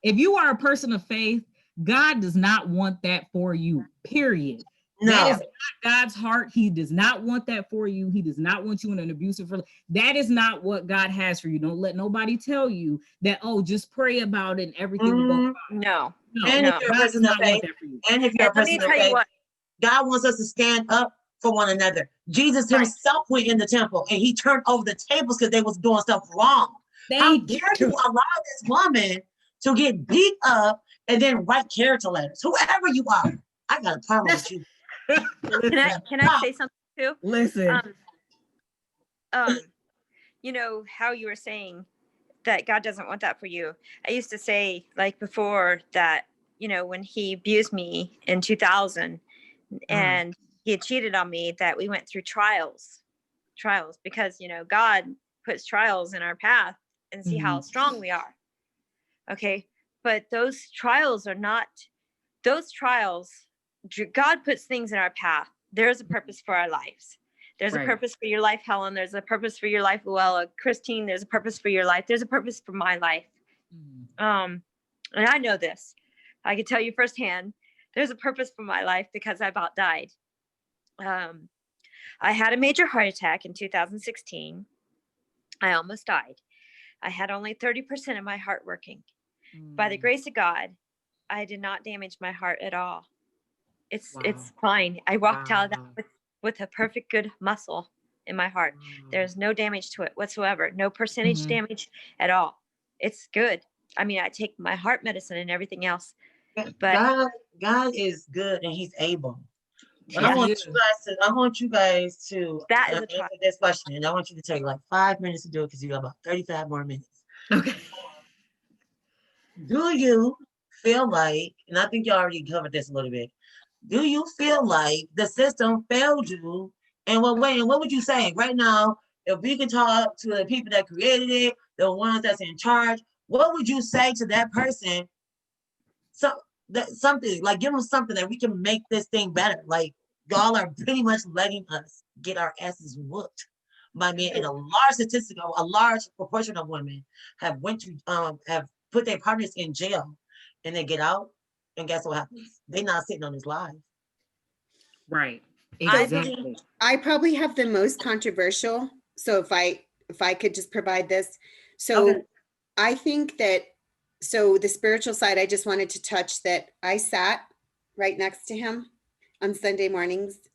If you are a person of faith, God does not want that for you, period. That is No, not God's heart. He does not want that for you. He does not want you in an abusive relationship. That is not what God has for you. Don't let nobody tell you that, oh, just pray about it and everything will go Mhm. fine. No. No, And if No. you're a God does person of not want faith, that for you. and if you're a And let me person of tell you faith, what. God wants us to stand up for one another. Jesus Right. himself went in the temple and he turned over the tables because they was doing stuff wrong. How Thank dare you. you allow this woman to get beat up and then write character letters? Whoever you are, I got a problem with you. Can I say something too? Listen. You know how you were saying that God doesn't want that for you. I used to say, like, before that, you know, when he abused me in 2000 and he had cheated on me, that we went through trials because, you know, God puts trials in our path and see how strong we are. Okay. But those trials, God puts things in our path. There's a purpose for our lives. There's Right. a purpose for your life, Helen. There's a purpose for your life, Luella. Christine, there's a purpose for your life. There's a purpose for my life. And I know this. I can tell you firsthand, there's a purpose for my life because I about died. I had a major heart attack in 2016. I almost died. I had only 30% of my heart working. By the grace of God, I did not damage my heart at all. It's fine. I walked out of that with a perfect good muscle in my heart. There's no damage to it whatsoever. No percentage damage at all. It's good. I mean, I take my heart medicine and everything else. But God is good and he's able. But Yeah. I want you guys to That is a answer try. this question. And I want you to take like 5 minutes to do it because you got about 35 more minutes. Okay. Do you feel like, and I think you already covered this a little bit, do you feel like the system failed you? And what way? And what would you say right now? If we can talk to the people that created it, the ones that's in charge, what would you say to that person? So that something like give them something that we can make this thing better. Like y'all are pretty much letting us get our asses whooped by men, and a large proportion of women have have put their partners in jail, and they get out, and guess what happens? They're not sitting on this live. Right. I Exactly. believe I probably have the most controversial. So if I could just provide this. So Okay. I think that, so the spiritual side, I just wanted to touch that I sat right next to him on Sunday mornings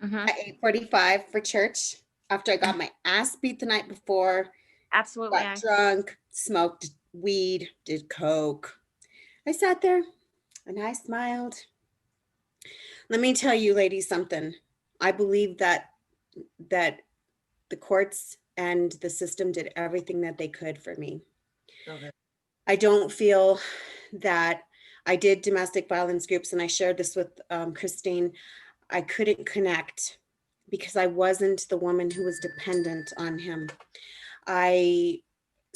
Mhm. at 8:45 for church after I got my ass beat the night before, Absolutely. got drunk, smoked weed, did coke. I sat there and I smiled. Let me tell you ladies something. I believe that the courts and the system did everything that they could for me. Okay. I don't feel that I did domestic violence groups, and I shared this with Christine. I couldn't connect because I wasn't the woman who was dependent on him.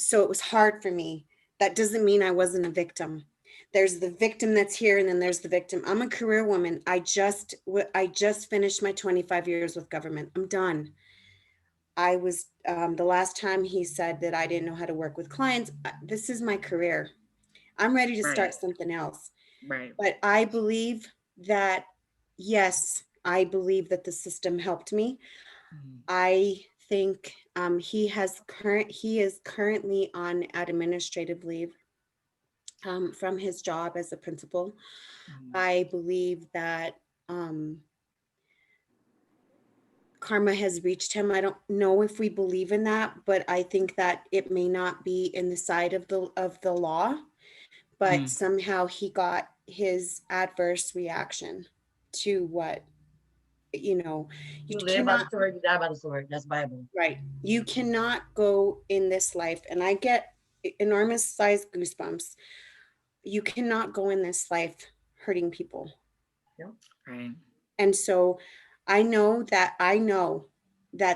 So it was hard for me. That doesn't mean I wasn't a victim. There's the victim that's here, and then there's the victim. I'm a career woman. I just finished my 25 years with government. I'm done. I was the last time he said that I didn't know how to work with clients. This is my career. I'm ready to start something else. Right. But I believe that, yes, I believe that the system helped me. I think he is currently on administrative leave from his job as a principal. I believe that karma has reached him. I don't know if we believe in that, but I think that it may not be in the side of the law, but Mm. somehow he got his adverse reaction to what, you You live by the cannot, sword, you die by the sword. That's Bible. right. You cannot go in this life, and I get enormous sized goosebumps. You cannot go in this life hurting people. Right. And so I know that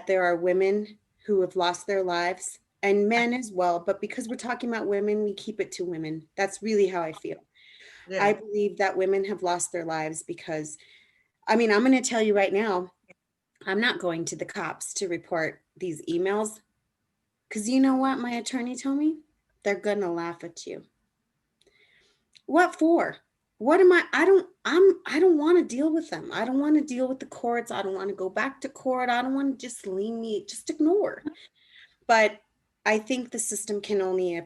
there are women who have lost their lives, and men as well. But because we're talking about women, we keep it to women. That's really how I feel. Yeah. I believe that women have lost their lives because, I mean, I'm going to tell you right now, I'm not going to the cops to report these emails, because you know what my attorney told me? They're going to laugh at you. What for? What am I don't want to deal with them. I don't want to deal with the courts. I don't want to go back to court. I don't want to just leave me, just ignore. But I think the system can only,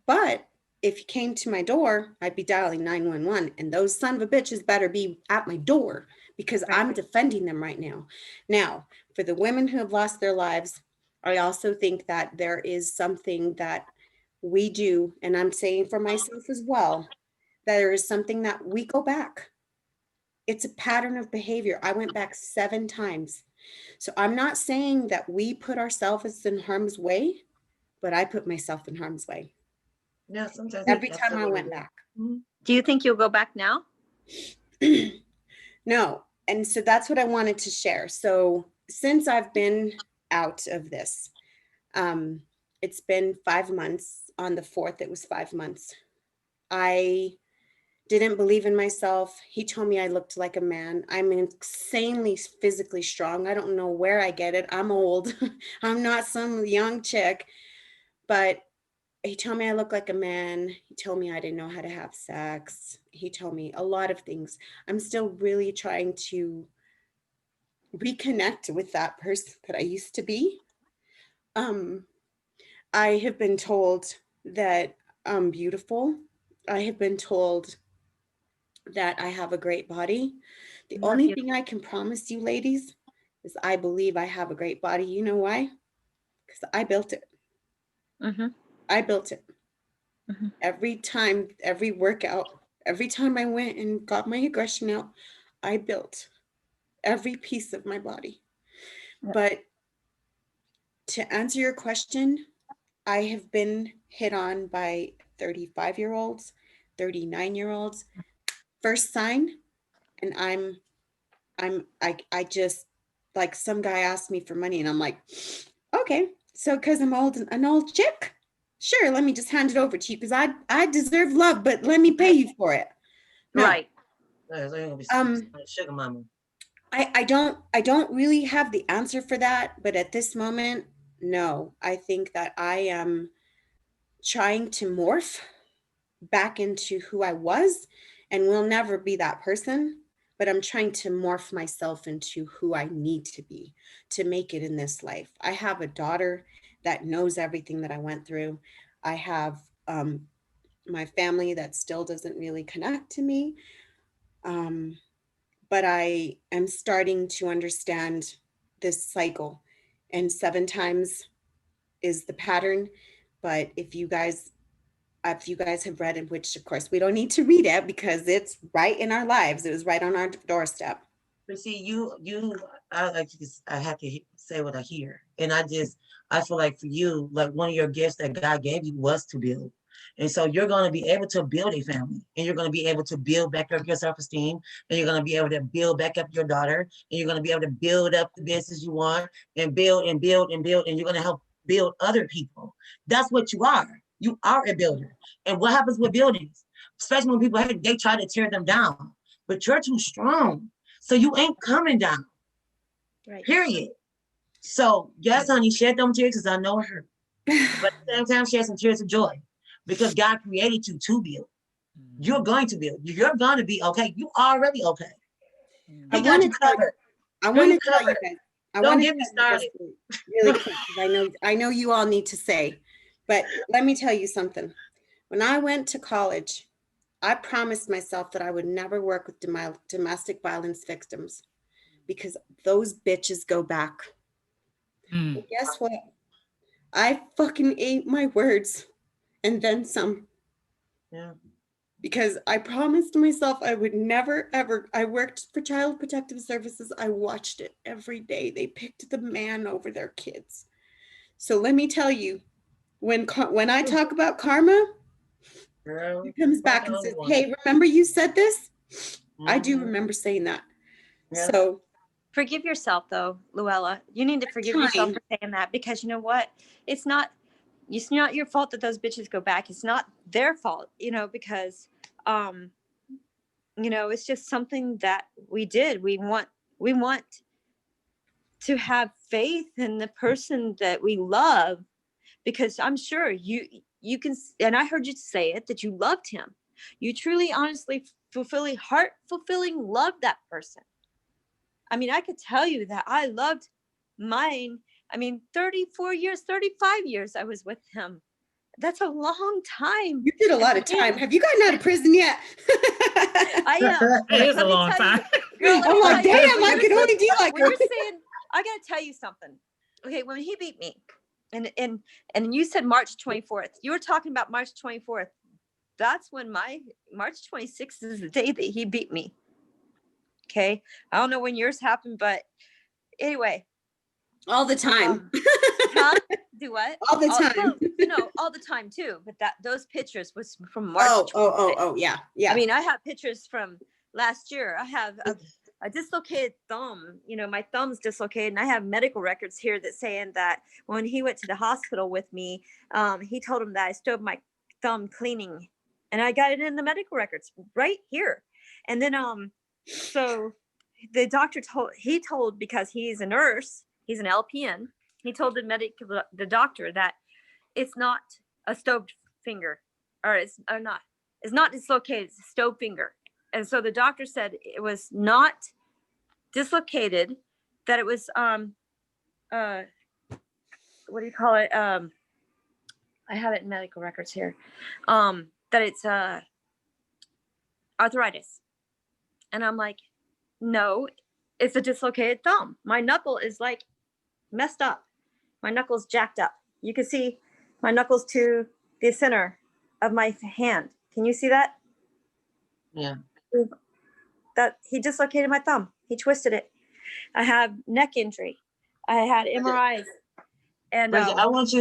but if you came to my door, I'd be dialing 911, and those son of a bitches better be at my door, because I'm defending them right now. Now, for the women who have lost their lives, I also think that there is something that we do, and I'm saying for myself as well, that there is something that we go back. It's a pattern of behavior. I went back 7 times. So I'm not saying that we put ourselves in harm's way, but I put myself in harm's way Yeah, sometimes every time I went back. Do you think you'll go back now? No. And so that's what I wanted to share. So since I've been out of this, it's been 5 months. On the 4th, it was 5 months. I didn't believe in myself. He told me I looked like a man. I'm insanely physically strong. I don't know where I get it. I'm old. I'm not some young chick, but he told me I look like a man. He told me I didn't know how to have sex. He told me a lot of things. I'm still really trying to reconnect with that person that I used to be. I have been told that I'm beautiful. I have been told that I have a great body. The You're only beautiful. thing I can promise you, ladies, is I believe I have a great body. You know why? Because I built it. Mhm. I built it. Mhm. Every time, every workout, every time I went and got my aggression out, I built every piece of my body. Yep. But to answer your question, I have been hit on by 35-year-olds, 39-year-olds. First sign, and I just, like, some guy asked me for money, and I'm like, okay, so because I'm an old chick, sure, let me just hand it over to you, because I deserve love, but let me pay you for it. No. Right. Yeah, so you're gonna be sugar mama. I don't really have the answer for that, but at this moment, no. I think that I am trying to morph back into who I was, and will never be that person, but I'm trying to morph myself into who I need to be to make it in this life. I have a daughter that knows everything that I went through. I have my family that still doesn't really connect to me. But I am starting to understand this cycle, and 7 times is the pattern. But if you guys have read it, which of course we don't need to read it because it's right in our lives, it was right on our doorstep. But see, I have to say what I hear, and I feel like for you, like one of your gifts that God gave you was to build, and so you're going to be able to build a family, and you're going to be able to build back up your self-esteem, and you're going to be able to build back up your daughter, and you're going to be able to build up the business you want, and build and build and build, and you're going to help build other people. That's what you are. You are a builder, and what happens with buildings, especially when people they try to tear them down, but you're too strong. So you ain't coming down, Right. period. So yes, honey, shed them tears because I know it hurt. But at the same time, shed some tears of joy because God created you to build. You're going to build. You're going to be okay. You already okay. He got you covered. I want to tell you guys. Don't get me started. Really quick, because I know you all need to say, but let me tell you something. When I went to college, I promised myself that I would never work with domestic violence victims. because those bitches go back. Mm. And guess what? I fucking ate my words and then some. Yeah. Because I promised myself I would never, ever. I worked for Child Protective Services. I watched it every day. They picked the man over their kids. So let me tell you, when I talk about karma, Girl, he comes fuck back and all says, one. hey, remember you said this? I do Mhm. remember saying that. Yeah. So Forgive yourself though, Luella. You need to forgive yourself time. for saying that, because you know what? It's not your fault that those bitches go back. It's not their fault, because it's just something that we did. We want to have faith in the person that we love, because I'm sure you can, and I heard you say it, that you loved him. You truly, honestly, heart fulfilling loved that person. I mean, I could tell you that I loved mine. I mean, 34 years, 35 years I was with him. That's a long time. You did a lot of time. Have you gotten out of prison yet? I am. It is a Let me long tell time. you, girl, let I'm me like, tell you, damn, when I could only do like when you're saying, I gotta tell you something. Okay, when he beat me, and you said March 24th, you were talking about March 24th. That's when my March 26th is the day that he beat me. Okay, I don't know when yours happened, but anyway. all the time. Huh? Do what? All the time. Well, all the time too. But those pictures was from March. Yeah, yeah. I mean, I have pictures from last year. I have a dislocated thumb. My thumb's dislocated, and I have medical records here that saying that when he went to the hospital with me, he told him that I stole my thumb cleaning, and I got it in the medical records right here. And then so the doctor told because he's a nurse, he's an LPN. He told the doctor that it's not a stoved finger, or it's not dislocated. It's a stoved finger. And so the doctor said it was not dislocated, that it was what do you call it? I have it in medical records here. That it's arthritis. And I'm like, no, it's a dislocated thumb. My knuckle is like messed up. My knuckle's jacked up. You can see my knuckles to the center of my hand. Can you see that? Yeah. That he dislocated my thumb. He twisted it. I have neck injury. I had MRIs. And Bridget, I want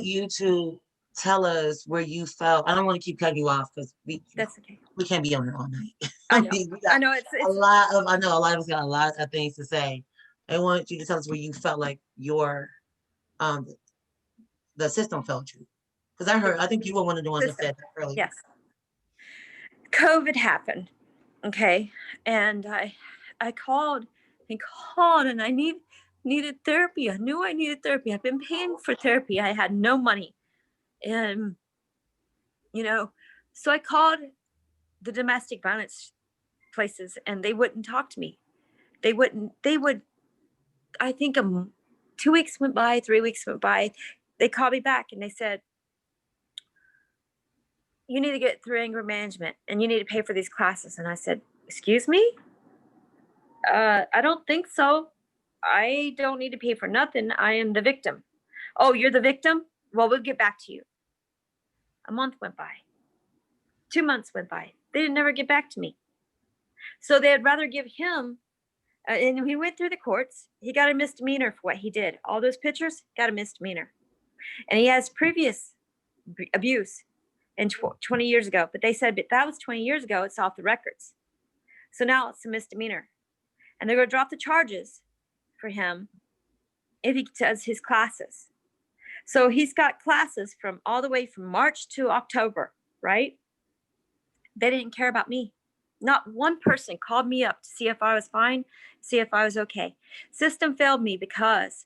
you to tell us where you felt. I don't want to keep cutting you off because that's okay. we can't be on here all night. I know. I know a lot of us got a lot of things to say. I want you to tell us where you felt like your the system failed you. Because I think you were one of the ones that said that earlier. Yes. COVID happened. Okay. And I called and I needed therapy. I knew I needed therapy. I've been paying for therapy. I had no money. And, so I called the domestic violence places, and they wouldn't talk to me. They would, I think 2 weeks went by, 3 weeks went by. They called me back and they said, you need to get through anger management and you need to pay for these classes. And I said, excuse me? I don't think so. I don't need to pay for nothing. I am the victim. Oh, you're the victim? Well, we'll get back to you. A month went by. 2 months went by. They didn't never get back to me. So they'd rather give him, and he went through the courts. He got a misdemeanor for what he did. All those pictures, got a misdemeanor. And he has previous abuse in 20 years ago. But they said, but that was 20 years ago. It's off the records. So now it's a misdemeanor. And they're going to drop the charges for him if he does his classes. So he's got classes from all the way from March to October, right? They didn't care about me. Not one person called me up to see if I was fine, see if I was okay. System failed me because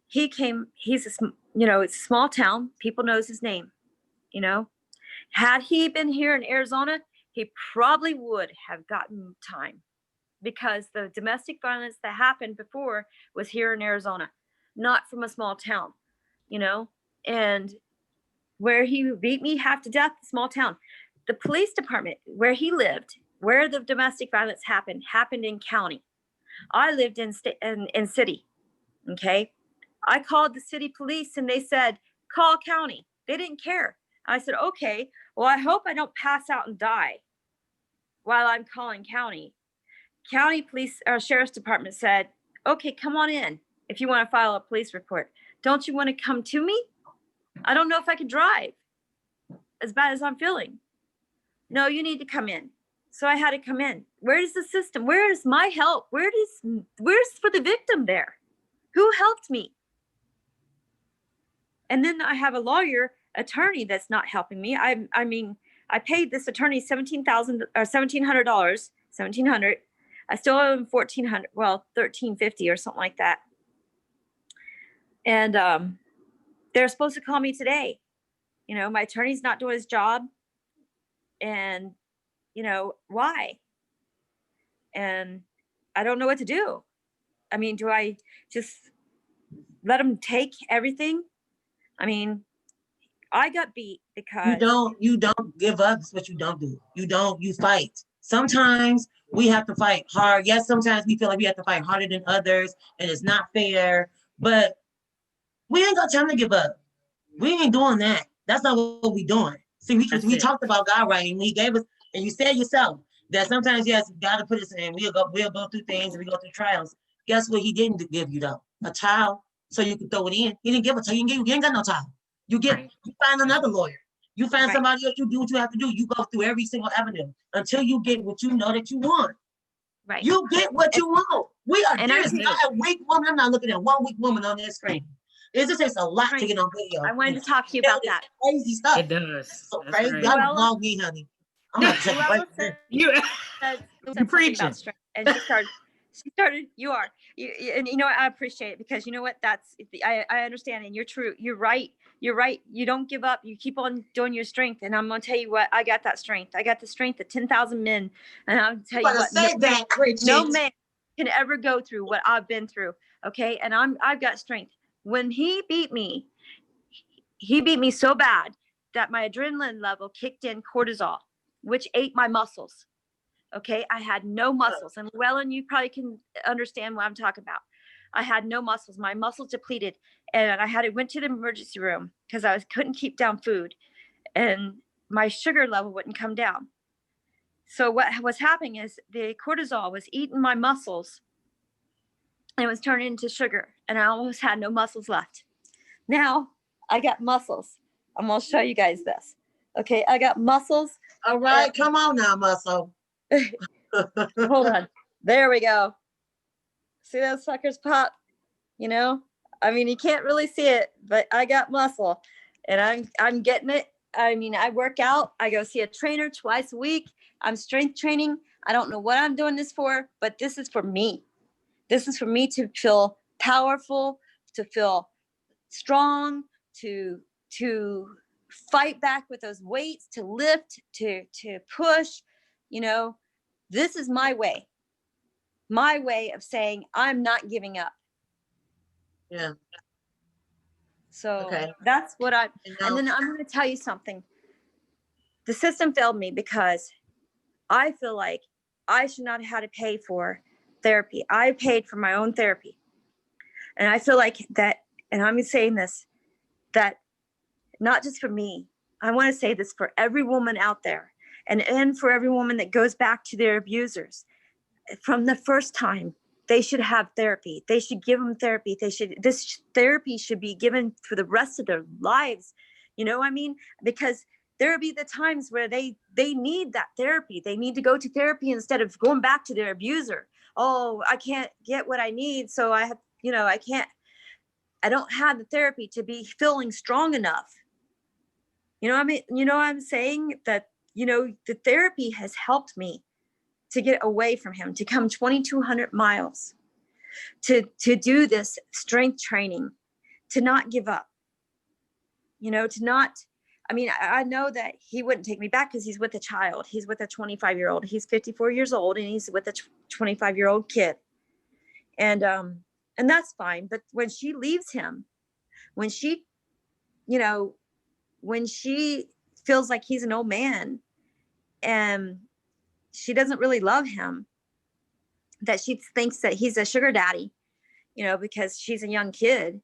he's it's a small town. People knows his name, Had he been here in Arizona, he probably would have gotten time, because the domestic violence that happened before was here in Arizona, not from a small town, and where he beat me half to death, small town. The police department where he lived, where the domestic violence happened in county. I lived in city. Okay. I called the city police and they said, call county. They didn't care. I said, okay, well, I hope I don't pass out and die while I'm calling county. County police or sheriff's department said, okay, come on in if you want to file a police report. Don't you want to come to me? I don't know if I can drive as bad as I'm feeling. No, you need to come in. So I had to come in. Where is the system? Where is my help? Where's for the victim there? Who helped me? And then I have a attorney that's not helping me. I mean, I paid this attorney $1,700, $1,700. I still owe him $1,400, well, $1,350 or something like that. And they're supposed to call me today. You know, my attorney's not doing his job. And, you know, why? And I don't know what to do. I mean, do I just let him take everything? I mean, I got beat because you don't give up. That's what you don't do. You fight. Sometimes we have to fight hard. Yes, sometimes we feel like we have to fight harder than others and it's not fair, but we ain't got time to give up. We ain't doing that. That's not what we doing. See, we talked about God, right? And he gave us, and you said yourself that sometimes, yes, God will put us in, we'll go through things and we go through trials. Guess what he didn't give you though? A child, so you can throw it in. He didn't give a child. You ain't got no child. You find another lawyer. You find somebody else, you do what you have to do. You go through every single avenue until you get what you know that you want. Right. You get what you want. There's not a weak woman. I'm not looking at one weak woman on this screen. It just takes a lot to get on video. I wanted to talk to you about that. Crazy stuff. It does. So crazy. Right. Y'all love me, honey. I'm not just you preaching. And she started, and you know what, I appreciate it because you know what, I understand, and you're true. You're right. You don't give up. You keep on doing your strength. And I'm going to tell you what, I got that strength. I got the strength of 10,000 men. And I'll tell you what, no man can ever go through what I've been through. Okay. And I've got strength. When he beat me so bad that my adrenaline level kicked in cortisol, which ate my muscles. Okay. I had no muscles. And Llewellyn, you probably can understand what I'm talking about. I had no muscles. My muscles depleted. And I went to the emergency room because I couldn't keep down food. And my sugar level wouldn't come down. So what was happening is the cortisol was eating my muscles and it was turning into sugar. And I almost had no muscles left. Now I got muscles. I'm going to show you guys this. Okay. I got muscles. All right. Come on now, muscle. Hold on. There we go. See those suckers pop? You know, I mean, you can't really see it, but I got muscle and I'm getting it. I mean, I work out. I go see a trainer twice a week. I'm strength training. I don't know what I'm doing this for, but this is for me. This is for me to feel powerful, to feel strong, to fight back with those weights, to lift, to push. You know, this is my way of saying I'm not giving up. Yeah. So that's what and then I'm going to tell you something. The system failed me because I feel like I should not have had to pay for therapy. I paid for my own therapy. And I feel like that, and I'm saying this, that not just for me, I want to say this for every woman out there and for every woman that goes back to their abusers. From the first time, they should have therapy. They should give them therapy. This therapy should be given for the rest of their lives. You know what I mean? Because there'll be the times where they need that therapy. They need to go to therapy instead of going back to their abuser. Oh, I can't get what I need. So I have, I don't have the therapy to be feeling strong enough. You know what I mean? You know what I'm saying? That, the therapy has helped me to get away from him, to come 2,200 miles, to do this strength training, to not give up, I know that he wouldn't take me back because he's with a child. He's with a 25-year-old. He's 54 years old and he's with a 25-year-old kid. And that's fine. But when she leaves him, when she feels like he's an old man and she doesn't really love him, that she thinks that he's a sugar daddy, because she's a young kid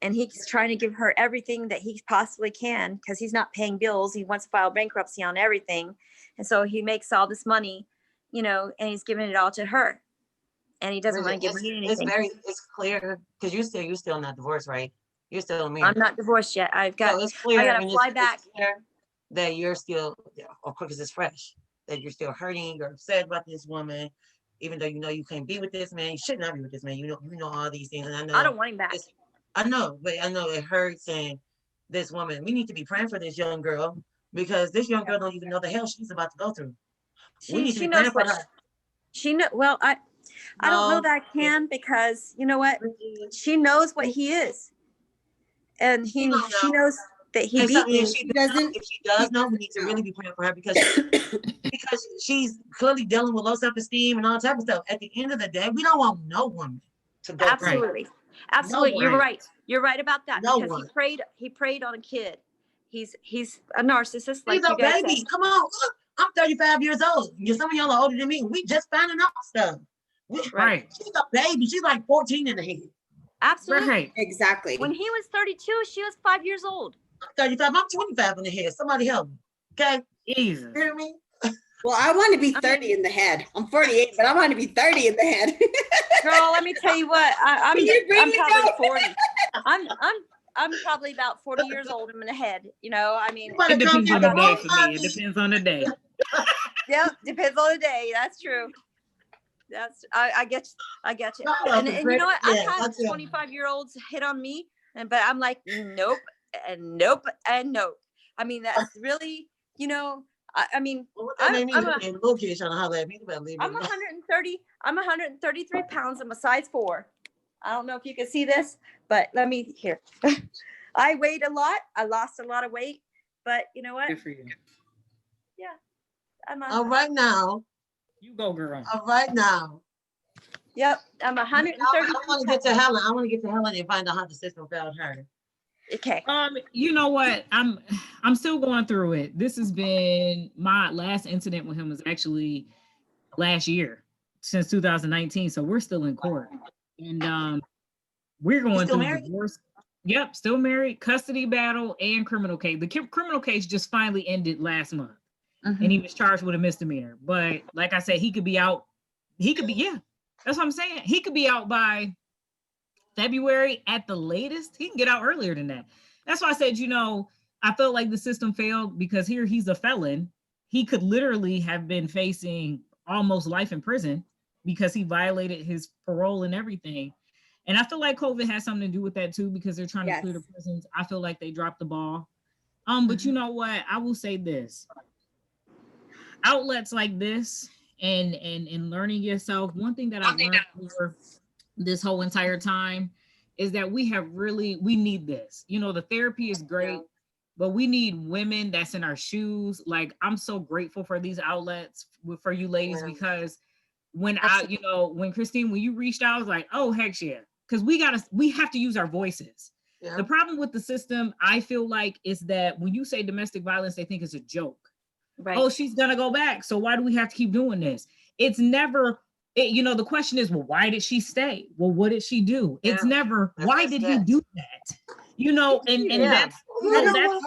and he's trying to give her everything that he possibly can because he's not paying bills. He wants to file bankruptcy on everything. And so he makes all this money, and he's giving it all to her. And he doesn't want to give me anything. It's clear because you're still not divorced, right? You're still married. I'm not divorced yet. So it's clear. I gotta fly back. It's clear that you're still, of course, it's fresh. That you're still hurting. You're upset about this woman, even though you can't be with this man. You should not be with this man. You know all these things, and I know. I don't want him back. I know, but I know it hurts. And this woman, we need to be praying for this young girl because this young girl don't even know the hell she's about to go through. We need to be praying for her. She know. Well, I don't know that I can because you know what? She knows what he is, and she knows that he beat me. If she does know, we need to really be praying for her because she's clearly dealing with low self-esteem and all type of stuff. At the end of the day, we don't want no woman to go absolutely. Right. Absolutely, No you're one. right. You're right about that No because one. he preyed on a kid. He's a narcissist, like He's you a guys baby. said. Come on, look, I'm 35 years old. Some of y'all are older than me. We just finding out stuff. Right. She's a baby. She's like 14 in the head. Absolutely. Right. Exactly. When he was 32, she was 5 years old. I'm 35. I'm 25 in the head. Somebody help me. Okay. Jesus. Hear me? Well, I want to be 30 in the head. I'm 48, but I want to be 30 in the head. Girl, let me tell you what. I'm You bring I'm me probably down. 40. I'm probably about 40 years old in the head. I mean, It depends on the day for me. It Mommy. depends on the day. yeah, depends on the day. That's true. I get you. No, And you know what? yeah, I've had that's it. 25-year-olds hit on me, but I'm like, nope, and nope, and nope. I mean, that's really, I mean, I'm a 130. I'm 133 pounds. I'm a size 4. I don't know if you can see this, but let me here. I weighed a lot. I lost a lot of weight, but you know what? Good for you. Yeah, I'm All right now. You go, girl. All right now. Yep, I'm 130. I want to get to Helen. I want to get to Helen and find out how the system failed her. Okay. You know what? I'm still going through it. This has been my last incident with him was actually last year, since 2019. So we're still in court. And we're going still through married? divorce. Yep, still married, custody battle, and criminal case. The criminal case just finally ended last month. And he was charged with a misdemeanor. But like I said, he could be out. That's what I'm saying. He could be out by February at the latest. He can get out earlier than that. That's why I said, I felt like the system failed because here he's a felon. He could literally have been facing almost life in prison because he violated his parole and everything. And I feel like COVID has something to do with that too, because they're trying to clear the prisons. I feel like they dropped the ball. But you know what? I will say this. Outlets like this and learning yourself, one thing that I've learned over this whole entire time is that we need this. The therapy is great, but we need women that's in our shoes. Like, I'm so grateful for these outlets for you ladies, because when when Christine, when you reached out, I was like, oh, heck yeah. Because we have to use our voices. Yeah. The problem with the system, I feel like, is that when you say domestic violence, they think it's a joke. Right. Oh, she's gonna go back. So why do we have to keep doing this? It's never, the question is, well, why did she stay? Well, what did she do? It's never, why did he do that? And that's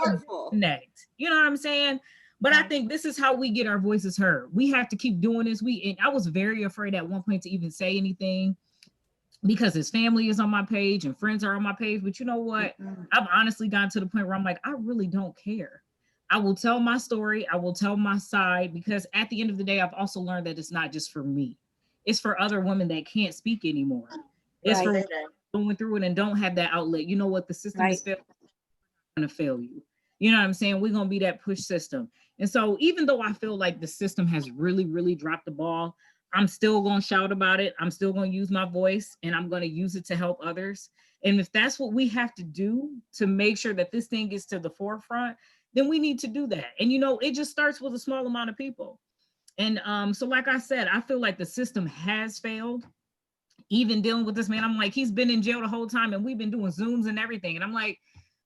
hurtful. Connect. You know what I'm saying? But I think this is how we get our voices heard. We have to keep doing this. And I was very afraid at one point to even say anything because his family is on my page and friends are on my page. But you know what? I've honestly gotten to the point where I'm like, I really don't care. I will tell my story. I will tell my side, because at the end of the day, I've also learned that it's not just for me. It's for other women that can't speak anymore. It's for women going through it and don't have that outlet. You know what? The system is going to fail you. You know what I'm saying? We're going to be that push system. And so even though I feel like the system has really, really dropped the ball, I'm still going to shout about it. I'm still going to use my voice, and I'm going to use it to help others. And if that's what we have to do to make sure that this thing gets to the forefront, then we need to do that. And, it just starts with a small amount of people. And so like I said, I feel like the system has failed. Even dealing with this man, I'm like, he's been in jail the whole time and we've been doing Zooms and everything. And I'm like,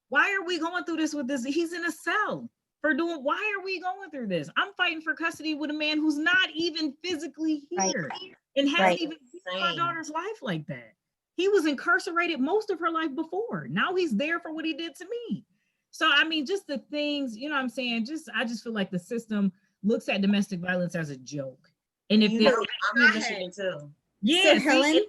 why are we going through this with this? He's in a cell for doing, why are we going through this? I'm fighting for custody with a man who's not even physically here and hasn't Right. even been in my Same. daughter's life like that. He was incarcerated most of her life before. Now he's there for what he did to me. So, I mean, just the things, you know what I'm saying? I just feel like the system looks at domestic violence as a joke. And if You this, know, I'm in Michigan too. yeah, So, Helen?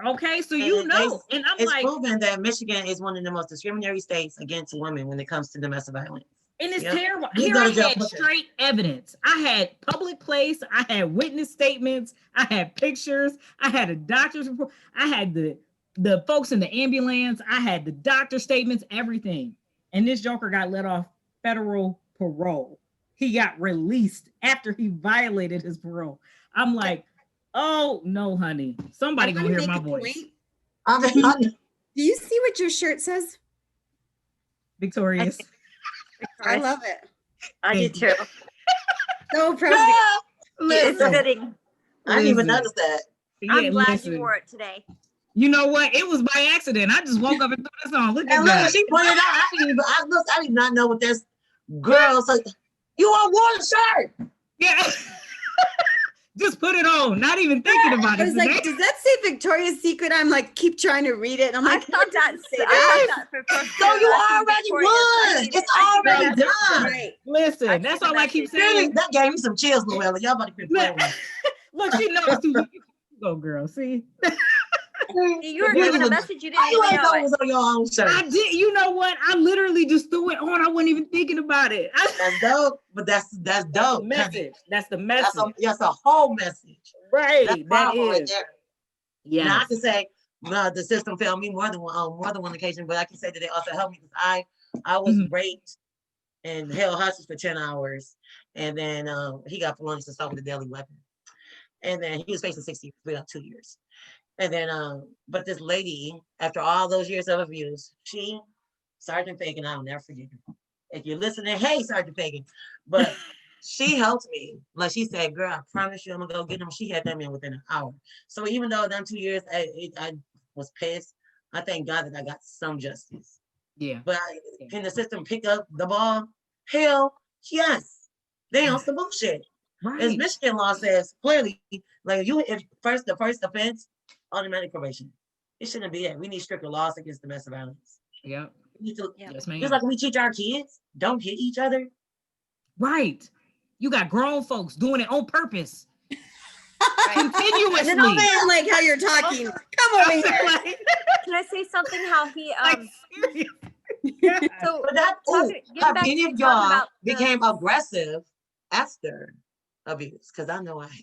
okay, so you And know, and I'm it's like, proven that Michigan is one of the most discriminatory states against women when it comes to domestic violence. and it's Yep. terrible. You Here go I to jail had quicker. straight evidence. I had public place. I had witness statements. I had pictures. I had a doctor's report. I had the folks in the ambulance. I had the doctor statements, everything. And this joker got let off federal parole. He got released after he violated his parole. I'm like, oh no, honey. Somebody I gonna wanna hear my make a voice. point. I'm Do you see what your shirt says? Victorious. I love it. I do Thank you. too. So appropriate. It's Listen, fitting. I didn't even listen. notice that. I'm Yeah, glad listen. you wore it today. You know what? It was by accident. I just woke up and threw this on. Look at And look, that. she pointed out. I did not know what this girl said. You on water shirt? Yeah. Just put it on. Not even thinking about I it. was like, today. does that say Victoria's Secret? I'm like, keep trying to read it. And I'm I like, thought that. say I thought that for first. So you I seen already Victoria's. I won. seen It's it. I seen already the message. done. Right. Listen, I've that's seen all the I keep message. saying. That gave me some chills, Luella. Y'all about to quit playing with me. Look, she knows too. Go, girl. See, You were giving a message. You Why didn't you even ain't know know it it. was on your own shirt? I did. You know what? I literally just threw it on. I wasn't even thinking about it. That's dope, but that's The dope. message. That's the That's message. that's a whole message. Right. That's That powerful right is. there. Now I Yes. can say the system failed me more than one occasion, but I can say that it also helped me because I was Mhm. raped and held hostage for 10 hours, and then he got plunged assault with a deadly weapon, and then he was facing 60 for about 2 years, and then but this lady, after all those years of abuse, she Sergeant Fagan, I'll never forget her. If you're listening, hey Sergeant Fagan, but she helped me. Like she said, girl, I promise you I'm gonna go get him. She had that man within an hour. So even though them 2 years I was pissed, I thank God that I got some justice. Yeah. But can the system pick up the ball? Hell yes. They on some bullshit. As Right. Michigan law says clearly, like if the first offense, automatic probation. It shouldn't be that. We need stricter laws against domestic violence. Yep. We need to, Yeah. Yes, ma'am. just like we teach our kids, don't hit each other. Right. You got grown folks doing it on purpose. Right. Continuously. And then I don't like how you're talking. Come over I'm here. like, Can I say something? How he like, serious. Yeah. so But that talking, getting have back any to of talking y'all about became aggressive after abuse? Because I know I have.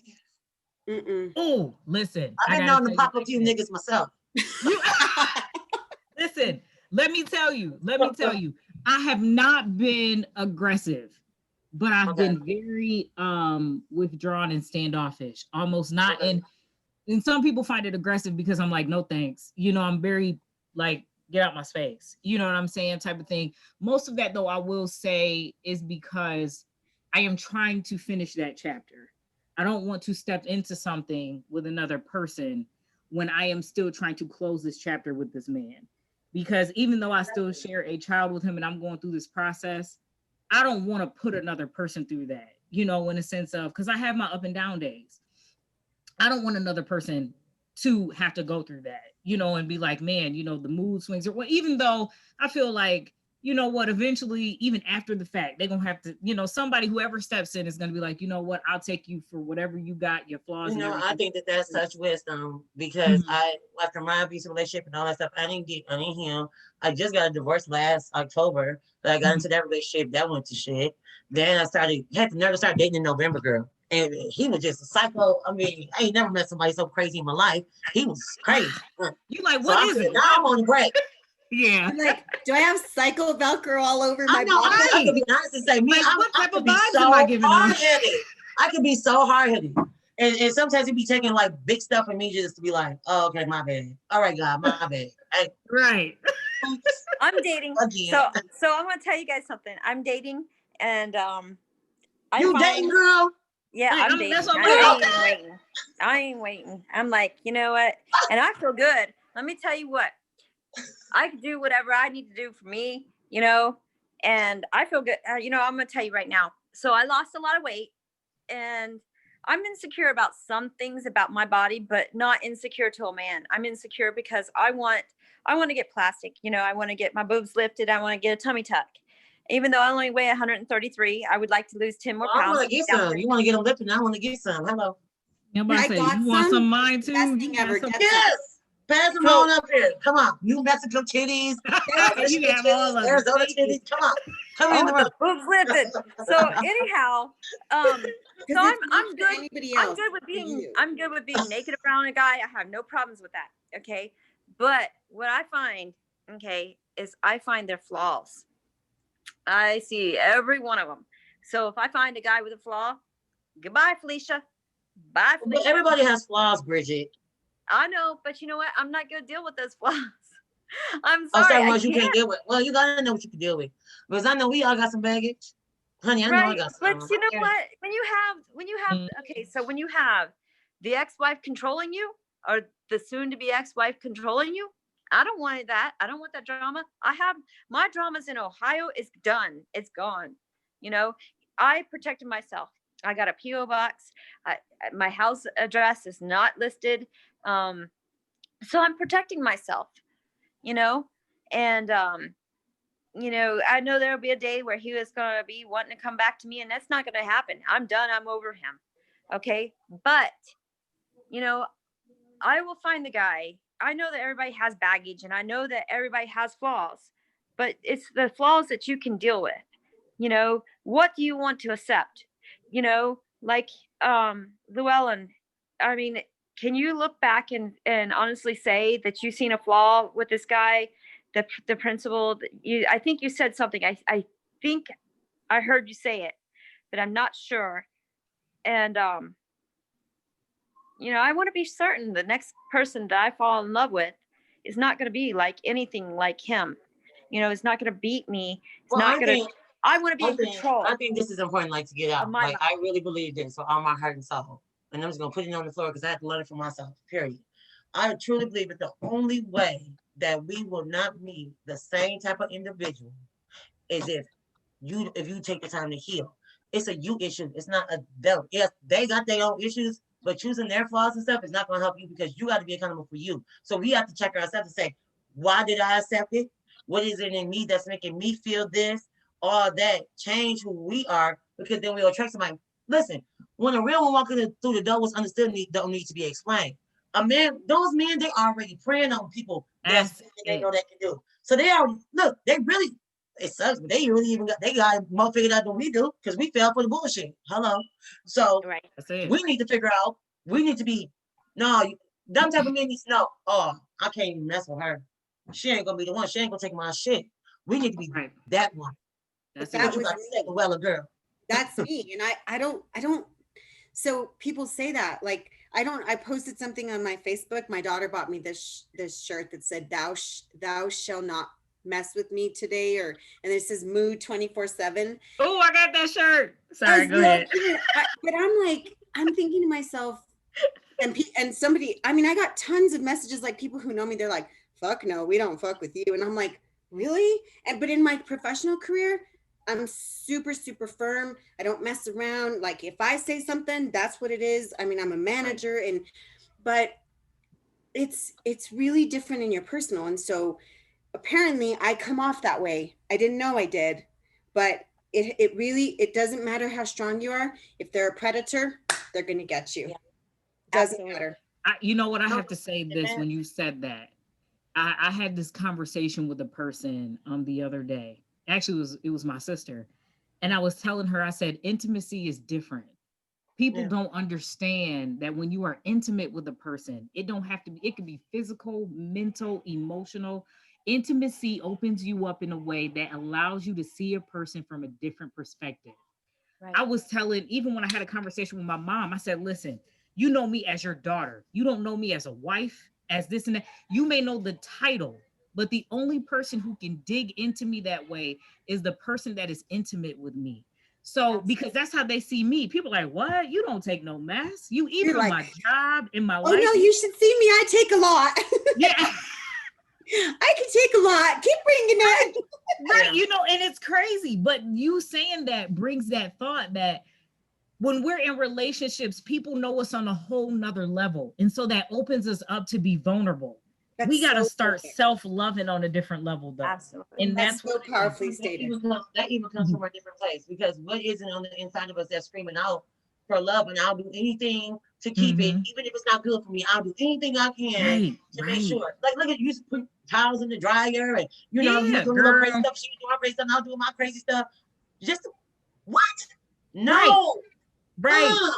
Mm-mm. Oh, listen. I've been gotta known to tell pop you a few like niggas myself. that. Listen, let me tell you. I have not been aggressive, but I've Okay. been very withdrawn and standoffish. Almost not Okay. in. And some people find it aggressive because I'm like, no thanks. You know, I'm very like, get out my space. You know what I'm saying? Type of thing. Most of that, though, I will say is because I am trying to finish that chapter. I don't want to step into something with another person when I am still trying to close this chapter with this man. Because even though I still share a child with him and I'm going through this process, I don't want to put another person through that, you know, in a sense of, because I have my up and down days. I don't want another person to have to go through that, you know, and be like, man, you know, the mood swings, or well, even though I feel like, you know what, eventually, even after the fact, they're gonna have to, you know, somebody, whoever steps in is gonna be like, you know what, I'll take you for whatever you got, your flaws You and know, everything. I think that that's such wisdom because Mhm. after my abusive relationship and all that stuff, I didn't heal. I just got a divorce last October, but I got Mhm. into that relationship that went to shit. Then I had to never start dating in November, girl. And he was just a psycho. I mean, I ain't never met somebody so crazy in my life. He was crazy. You like, So what I'm is it? now I'm on the break. Yeah. I'm like, do I have psycho Velcro all over I my know body? I could be honest and say, me, Like, what I type could of be vibes so am I giving off? hard-headed. I could be so hard-headed. And sometimes he'd be taking like big stuff in me just to be like, oh, okay, my bad. All right, God, my bad. Hey, Right. I'm dating. again. So I'm gonna tell you guys something. I'm dating, and I You find, dating, girl? yeah, Hey, I'm I'm- dating. that's what I'm I like, ain't waiting. I ain't waiting. I'm like, you know what? And I feel good. Let me tell you what. I can do whatever I need to do for me, you know, and I feel good. You know, I'm gonna tell you right now. So I lost a lot of weight, and I'm insecure about some things about my body, but not insecure to a man. I'm insecure because I want to get plastic. You know, I want to get my boobs lifted. I want to get a tummy tuck. Even though I only weigh 133, I would like to lose 10 more I pounds. want to get some. You want to get them lifted? I want to get some. Hello. Nobody I say, got you want some. some of mine too? Best You thing got ever. some- Get Yes. Pass them So- on up here. Come on. You Mexico titties. You have all of them. Arizona Thank you. titties. Come on. Come I in the want room. the boobs lifted. So anyhow, so I'm good. Anybody I'm else. good with for being you. I'm good with being naked around a guy. I have no problems with that. Okay. But what I find, okay, is I find their flaws. I see every one of them. So if I find a guy with a flaw, goodbye, Felicia. Bye, But Felicia. everybody has flaws, Bridget. I know, but you know what? I'm not gonna deal with those flaws. I'm Oh, sorry. certain I ones you can't. can't deal with. Well, you gotta know what you can deal with. Because I know we all got some baggage. Honey, I know I Right, got but some. you know what? When you have Mm. okay, so when you have the ex-wife controlling you or the soon-to-be ex-wife controlling you, I don't want that. I don't want that drama. I have my dramas in Ohio is done. It's gone. You know, I protected myself. I got a PO box. My house address is not listed. So I'm protecting myself. You know, and you know, I know there'll be a day where he was going to be wanting to come back to me, and that's not going to happen. I'm done. I'm over him. Okay. But, you know, I will find the guy. I know that everybody has baggage and I know that everybody has flaws, but it's the flaws that you can deal with. You know, what do you want to accept? You know, like Llewellyn, I mean, can you look back and honestly say that you've seen a flaw with this guy? The principal, I think you said something. I think I heard you say it, but I'm not sure. And you know, I want to be certain the next person that I fall in love with is not going to be like anything like him. You know, it's not going to beat me. It's Well, not going to. I want to be in control. I think this is important, like, to get out. my Like, I really believe this with all my heart and soul. And I'm just gonna put it on the floor because I have to learn it for myself, period. I truly believe that the only way that we will not meet the same type of individual is if you take the time to heal. It's a you issue. It's not a them. Yes, they got their own issues, but choosing their flaws and stuff is not gonna help you because you got to be accountable for you. So we have to check ourselves and say, why did I accept it? What is it in me that's making me feel this? All that, change who we are, because then we'll attract somebody. Listen, when a real one walking through the door, what's understood don't need to be explained. A man, those men, they already preying on people That's they know they can do. So they already look, they really, it sucks, but they really they got more figured out than we do because we fell for the bullshit. Hello. So Right. That's it. we need to figure out, we need to be, no, them type of men needs to know, oh, I can't even mess with her. She ain't gonna be the one. She ain't gonna take my shit. We need to be Right. that one. That's That it. You was got to me. say, well, a girl. That's me. And I don't, so people say that, like, I posted something on my Facebook. My daughter bought me this shirt that said, thou shall not mess with me today. And it says mood 24/7. Oh, I got that shirt. Sorry, As go ahead. but I'm thinking to myself, and somebody, I mean, I got tons of messages, like people who know me, they're like, fuck no, we don't fuck with you. And I'm like, really? But in my professional career, I'm super, super firm. I don't mess around. Like if I say something, that's what it is. I mean, I'm a manager, but it's really different in your personal. And so apparently I come off that way. I didn't know I did, but it really doesn't matter how strong you are. If they're a predator, they're going to get you. Yeah. Doesn't Absolutely. matter. You know what? I have to say this when you said that. I had this conversation with a person the other day. Actually, it was my sister. And I was telling her, I said, intimacy is different. People don't understand that when you are intimate with a person, it don't have to be, it could be physical, mental, emotional. Intimacy opens you up in a way that allows you to see a person from a different perspective. Right. I was telling, even when I had a conversation with my mom, I said, listen, you know me as your daughter. You don't know me as a wife, as this and that. You may know the title, but the only person who can dig into me that way is the person that is intimate with me. So, because that's how they see me. People are like, what? You don't take no mess. You even You're on like, my job, in my oh life. no, you should see me. I take a lot. Yeah. I can take a lot. Keep bringing it. Right, you know, and it's crazy, but you saying that brings that thought that when we're in relationships, people know us on a whole nother level. And so that opens us up to be vulnerable. That's We got to so start perfect. self-loving on a different level, though. Absolutely. And That's that's so what powerfully That stated. even comes from a different place, because what isn't on the inside of us that's screaming out for love, and I'll do anything to keep it, Mhm. even if it's not good for me. I'll do anything I can Right, to make right. sure. Like, look at you, used to put towels in the dryer, and you know, he Yeah, was doing a little crazy girl. stuff. She was doing her crazy stuff. And I was doing my crazy stuff. Just what? Right, No. right.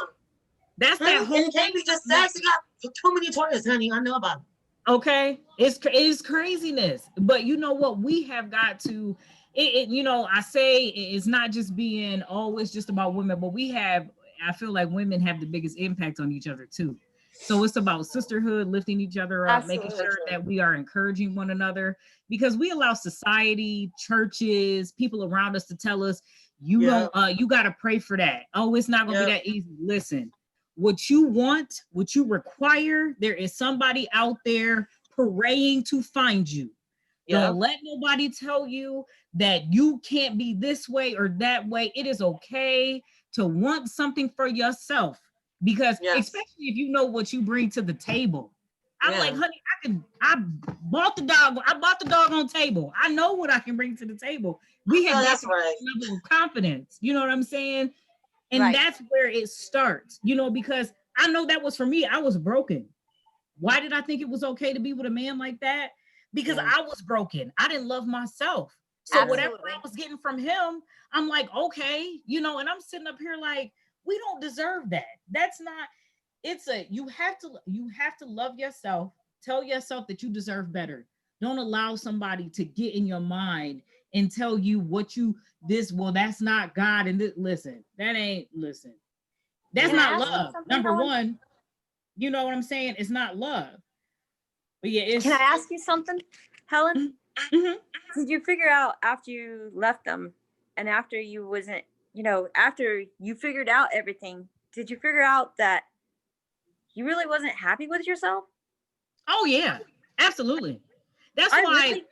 That's Honey, that and whole it can't be just thing. sex. You got too many choices, honey. I know about it. Okay, it's craziness, but you know what, we have got to you know, I say it's not just being always just about women, but I feel like women have the biggest impact on each other too. So it's about sisterhood, lifting each other up, making Absolutely. sure that we are encouraging one another, because we allow society, churches, people around us to tell us you don't you got to pray for that. Oh, it's not going to be that easy. Listen, what you want, what you require, there is somebody out there praying to find you. Don't let nobody tell you that you can't be this way or that way. It is okay to want something for yourself, because especially if you know what you bring to the table. I'm like, honey, I bought the dog on table. I know what I can bring to the table. We have got a level of confidence. You know what I'm saying? And that's where it starts, you know, because I know that was for me. I was broken. Why did I think it was okay to be with a man like that? Because I was broken. I didn't love myself. So whatever I was getting from him, I'm like, okay, you know, and I'm sitting up here like, we don't deserve that. That's not, you have to love yourself. Tell yourself that you deserve better. Don't allow somebody to get in your mind and tell you that's not God. And listen, that's not love. Number one, you know what I'm saying? It's not love. But yeah, Can I ask you something, Helen? Mm-hmm. Did you figure out after you left them and after you wasn't, you know, after you figured out everything, did you figure out that you really wasn't happy with yourself? Oh yeah, absolutely. That's why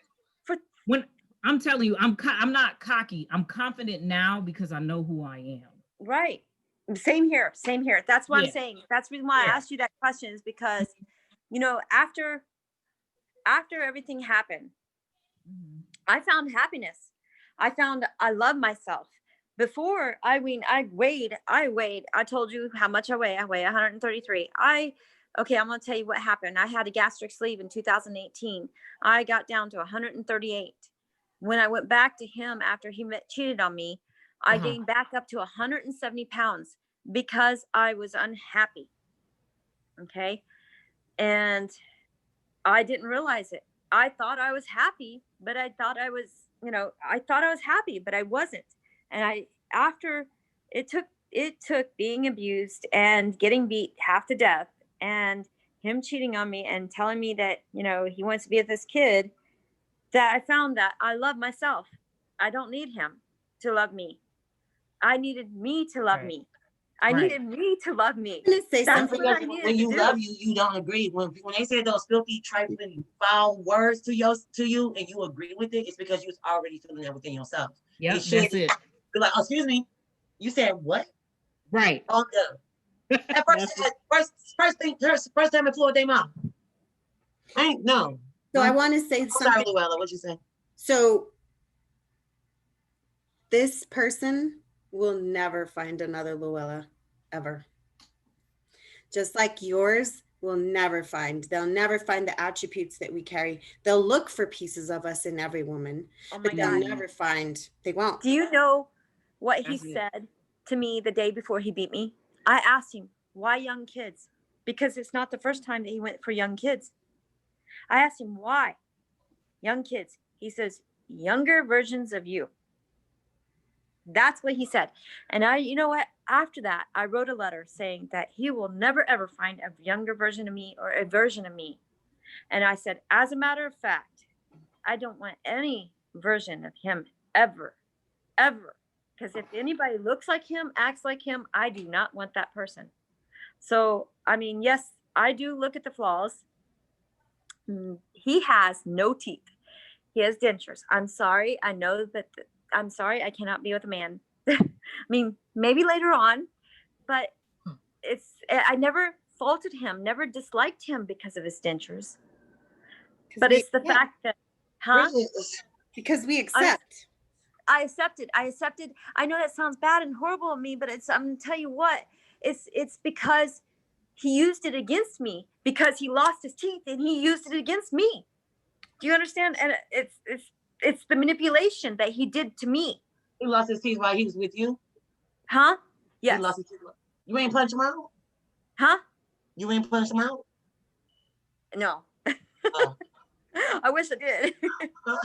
when I'm telling you, I'm not cocky. I'm confident now because I know who I am. Right. Same here. Same here. That's what I'm saying. That's the reason why I asked you that question, is because, you know, after everything happened, I found happiness. I love myself. Before I weighed, I told you how much I weigh. I weigh 133. Okay, I'm going to tell you what happened. I had a gastric sleeve in 2018. I got down to 138. When I went back to him after he cheated on me, I gained back up to 170 pounds because I was unhappy. Okay. And I didn't realize it. I thought I was happy, but I thought I was happy, but I wasn't. And after it took being abused and getting beat half to death and him cheating on me and telling me that, you know, he wants to be with this kid, that I found that I love myself. I don't need him to love me. I needed me to love me. I needed me to love me. Say something. When you love you, you don't agree. When they say those filthy, trifling, foul words to you, and you agree with it, it's because you was already feeling that within yourself. Yeah, that's it. Be like, oh, excuse me, you said what? Right. On the first time I flew with their mom. I ain't no. So I want to say something. Sorry, Luella, what you say? So this person will never find another Luella, ever. Just like yours will never find. They'll never find the attributes that we carry. They'll look for pieces of us in every woman, but they'll never find. They won't. Do you know what he said to me the day before he beat me? I asked him, why young kids? Because it's not the first time that he went for young kids. I asked him, why young kids? He says, younger versions of you. That's what he said. And you know what? After that, I wrote a letter saying that he will never, ever find a younger version of me or a version of me. And I said, as a matter of fact, I don't want any version of him ever, ever. Because if anybody looks like him, acts like him, I do not want that person. So, I mean, yes, I do look at the flaws. He has no teeth. He has dentures. I'm sorry. I know that. I'm sorry. I cannot be with a man. I mean, maybe later on, but I never faulted him, never disliked him because of his dentures. 'Cause But we it's the accept. fact that, huh? Bridget, Because we accept. I accepted. I know that sounds bad and horrible of me, but I'm gonna tell you what. It's because he used it against me because he lost his teeth and he used it against me. Do you understand? And it's the manipulation that he did to me. he lost his teeth while he was with you. Huh? He Yes. lost his teeth. You ain't punch him out. Huh? You ain't punch him out. No. Oh. I wish I did. Yeah,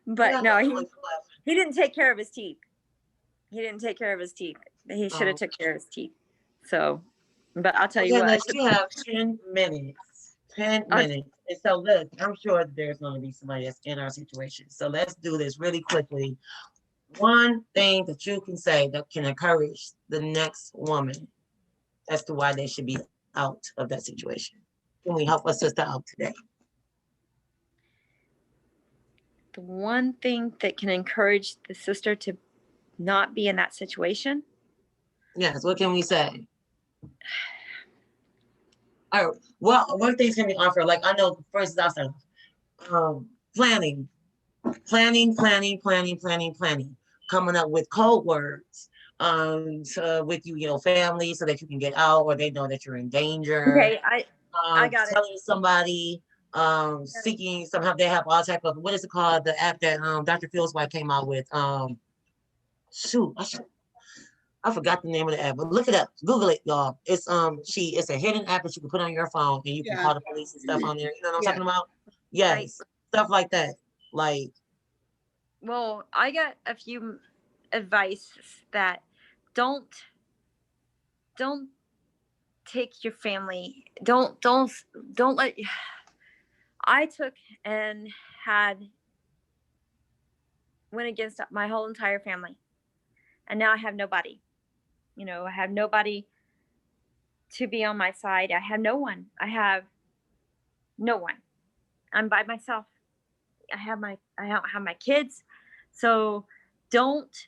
But no, that's he what he didn't take care of his teeth. He didn't take care of his teeth. He should Oh. have took care of his teeth. So, but I'll tell you Okay, what. next we have 10 minutes. 10 Uh, minutes. And so look, I'm sure that there's going to be somebody that's in our situation. So let's do this really quickly. One thing that you can say that can encourage the next woman as to why they should be out of that situation. Can we help a sister out today? The one thing that can encourage the sister to not be in that situation. Yes, what can we say? All right, well, what things can we offer? Like I know, for instance, I said, planning, coming up with code words, with your family so that you can get out or they know that you're in danger. Okay, I got it. Telling somebody, seeking somehow they have all type of, what is it called? The app that Dr. Phil's wife came out with. Shoot, I forgot the name of the app, but look it up, Google it, y'all. It's it's a hidden app that you can put on your phone and you can Yeah. call the police and stuff on there. You know what I'm Yeah. talking about? Yes, stuff like that. Like, Well, I got a few advice that don't take your family. Don't let. I took and went against my whole entire family, and now I have nobody. I have nobody to be on my side. I have no one. I have no one. I'm by myself. I don't have my kids. So don't,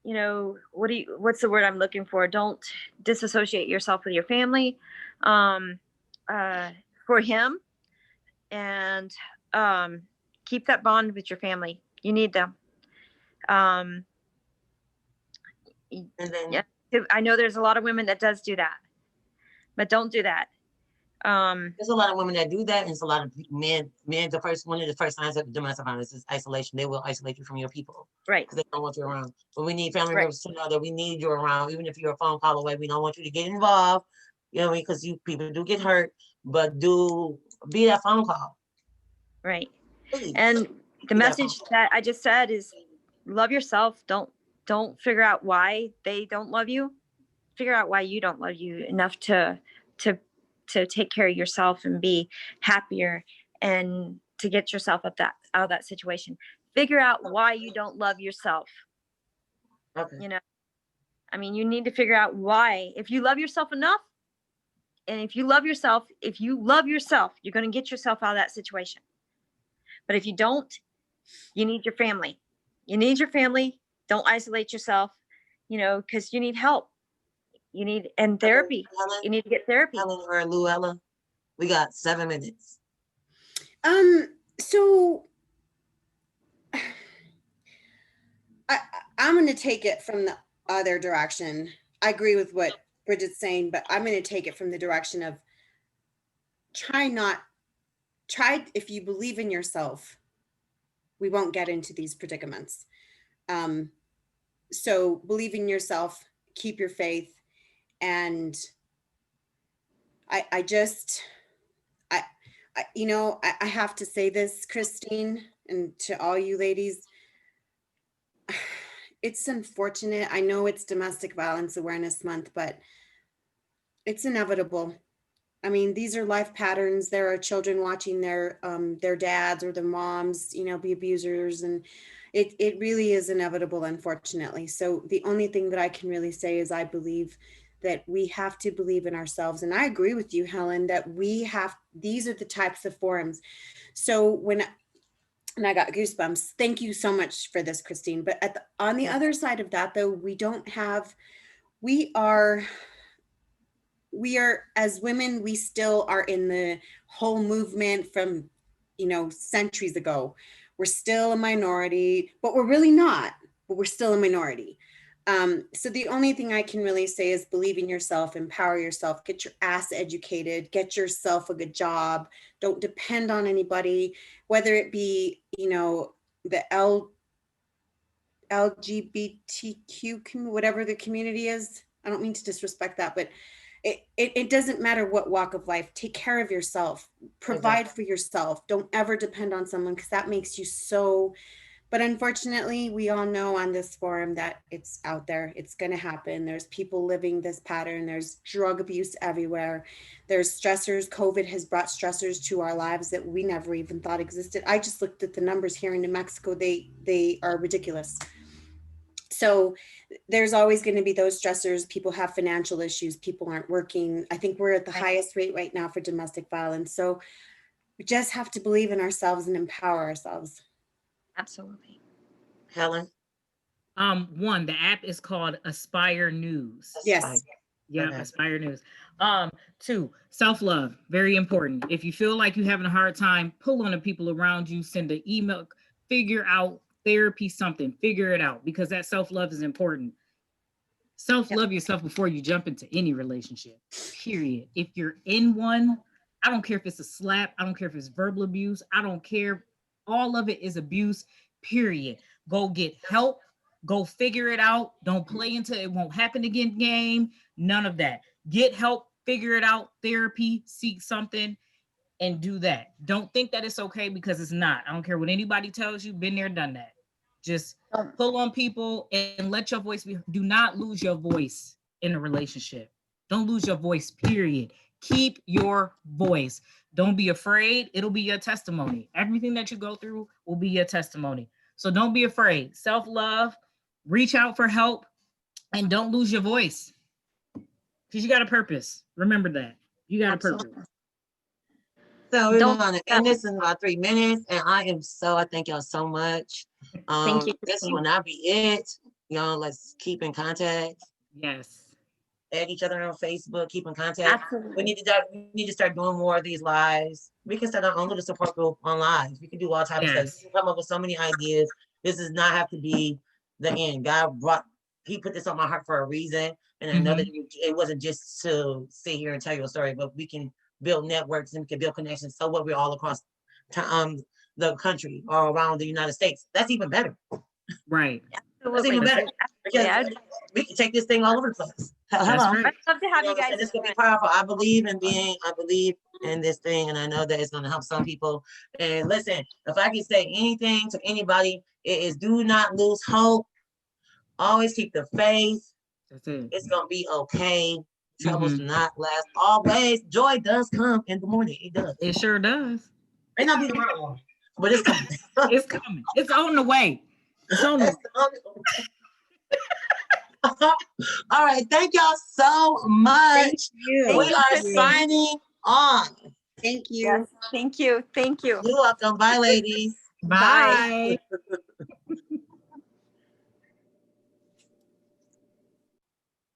what's the word I'm looking for? Don't disassociate yourself with your family, for him, and, keep that bond with your family. You need them. and then Yeah, I know there's a lot of women that does do that, but don't do that. there's a lot of women that do that, and there's a lot of men. One of the first signs of domestic violence is isolation. They will isolate you from your people Right. because they don't want you around. But we need family Right. members to know that we need you around, even if you're a phone call away. We don't want you to get involved, because people do get hurt, but do be that phone call. Right. Please. And the Be that message phone call. that I just said is love yourself. Don't figure out why they don't love you. Figure out why you don't love you enough to take care of yourself and be happier and to get yourself out of that situation. Figure out why you don't love yourself. Okay. You need to figure out why. If you love yourself enough, and if you love yourself, you're going to get yourself out of that situation. But if you don't, you need your family. Don't isolate yourself, because you need help. You need therapy. Helen, You need to get therapy. Helen or Luella, we got 7 minutes. So I'm going to take it from the other direction. I agree with what Bridget's saying, but I'm going to take it from the direction of try if you believe in yourself, we won't get into these predicaments. So believe in yourself, keep your faith. And I have to say this, Christine, and to all you ladies, it's unfortunate. I know it's Domestic Violence Awareness Month, but it's inevitable. I mean, these are life patterns. There are children watching their dads or their moms, be abusers, and it really is inevitable, unfortunately. So the only thing that I can really say is I believe that we have to believe in ourselves. And I agree with you, Helen, that these are the types of forums. So and I got goosebumps. Thank you so much for this, Christine. But on the other side of that, though, we are, as women, we still are in the whole movement from, centuries ago. We're still a minority, but we're really not, but we're still a minority. So the only thing I can really say is believe in yourself, empower yourself, get your ass educated, get yourself a good job. Don't depend on anybody, whether it be, the LGBTQ, whatever the community is. I don't mean to disrespect that, but it doesn't matter what walk of life. Take care of yourself, provide for yourself. Don't ever depend on someone, because that makes you so. But unfortunately, we all know on this forum that it's out there. It's going to happen. There's people living this pattern. There's drug abuse everywhere. There's stressors. COVID has brought stressors to our lives that we never even thought existed. I just looked at the numbers here in New Mexico. They are ridiculous. So there's always going to be those stressors. People have financial issues. People aren't working. I think we're at the highest rate right now for domestic violence. So we just have to believe in ourselves and empower ourselves. Absolutely. Helen? One, the app is called Aspire News. Yes. Yeah, Okay. Aspire News. Two, self-love, very important. If you feel like you're having a hard time, pull on the people around you, send an email, figure out therapy, something, figure it out, because that self-love is important. Self-love yourself before you jump into any relationship, period. If you're in one, I don't care if it's a slap, I don't care if it's verbal abuse, I don't care. All of it is abuse, period. Go get help, go figure it out. Don't play into it won't happen again game. None of that. Get help, figure it out, therapy, seek something, and do that. Don't think that it's okay, because it's not. I don't care what anybody tells you, been there, done that. Just pull on people and let your voice be. Do not lose your voice in a relationship. Don't lose your voice, period. Keep your voice. Don't be afraid. It'll be your testimony. Everything that you go through will be your testimony. So don't be afraid. Self-love, reach out for help, and don't lose your voice, because you got a purpose. Remember that. You got a purpose. So we're going to end this in about 3 minutes, and I thank y'all so much. Thank you. This will not be it. Let's keep in contact. Yes. Add each other on Facebook, keep in contact. Absolutely. We need to start doing more of these lives. We can start our own little support group on lives. We can do all types of stuff. We can come up with so many ideas. This does not have to be the end. He put this on my heart for a reason. And I know that it wasn't just to sit here and tell you a story, but we can build networks and we can build connections. So what we're all across the country or around the United States. That's even better. Right. That's even better. Because we can take this thing all over the place. Hello. Right. I'd love to have you guys. This could be powerful. I believe in this thing, and I know that it's going to help some people. And listen, if I can say anything to anybody, it is do not lose hope. Always keep the faith. That's it. It's going to be okay. Troubles do not last always. Joy does come in the morning. It does. It sure does. May not be the right one, but it's coming. It's coming. It's on the way. It's on the way. All right. Thank y'all so much. Thank you. We are signing on. Thank you. Yes, thank you. Thank you. You're welcome. Bye, ladies. Bye. Bye.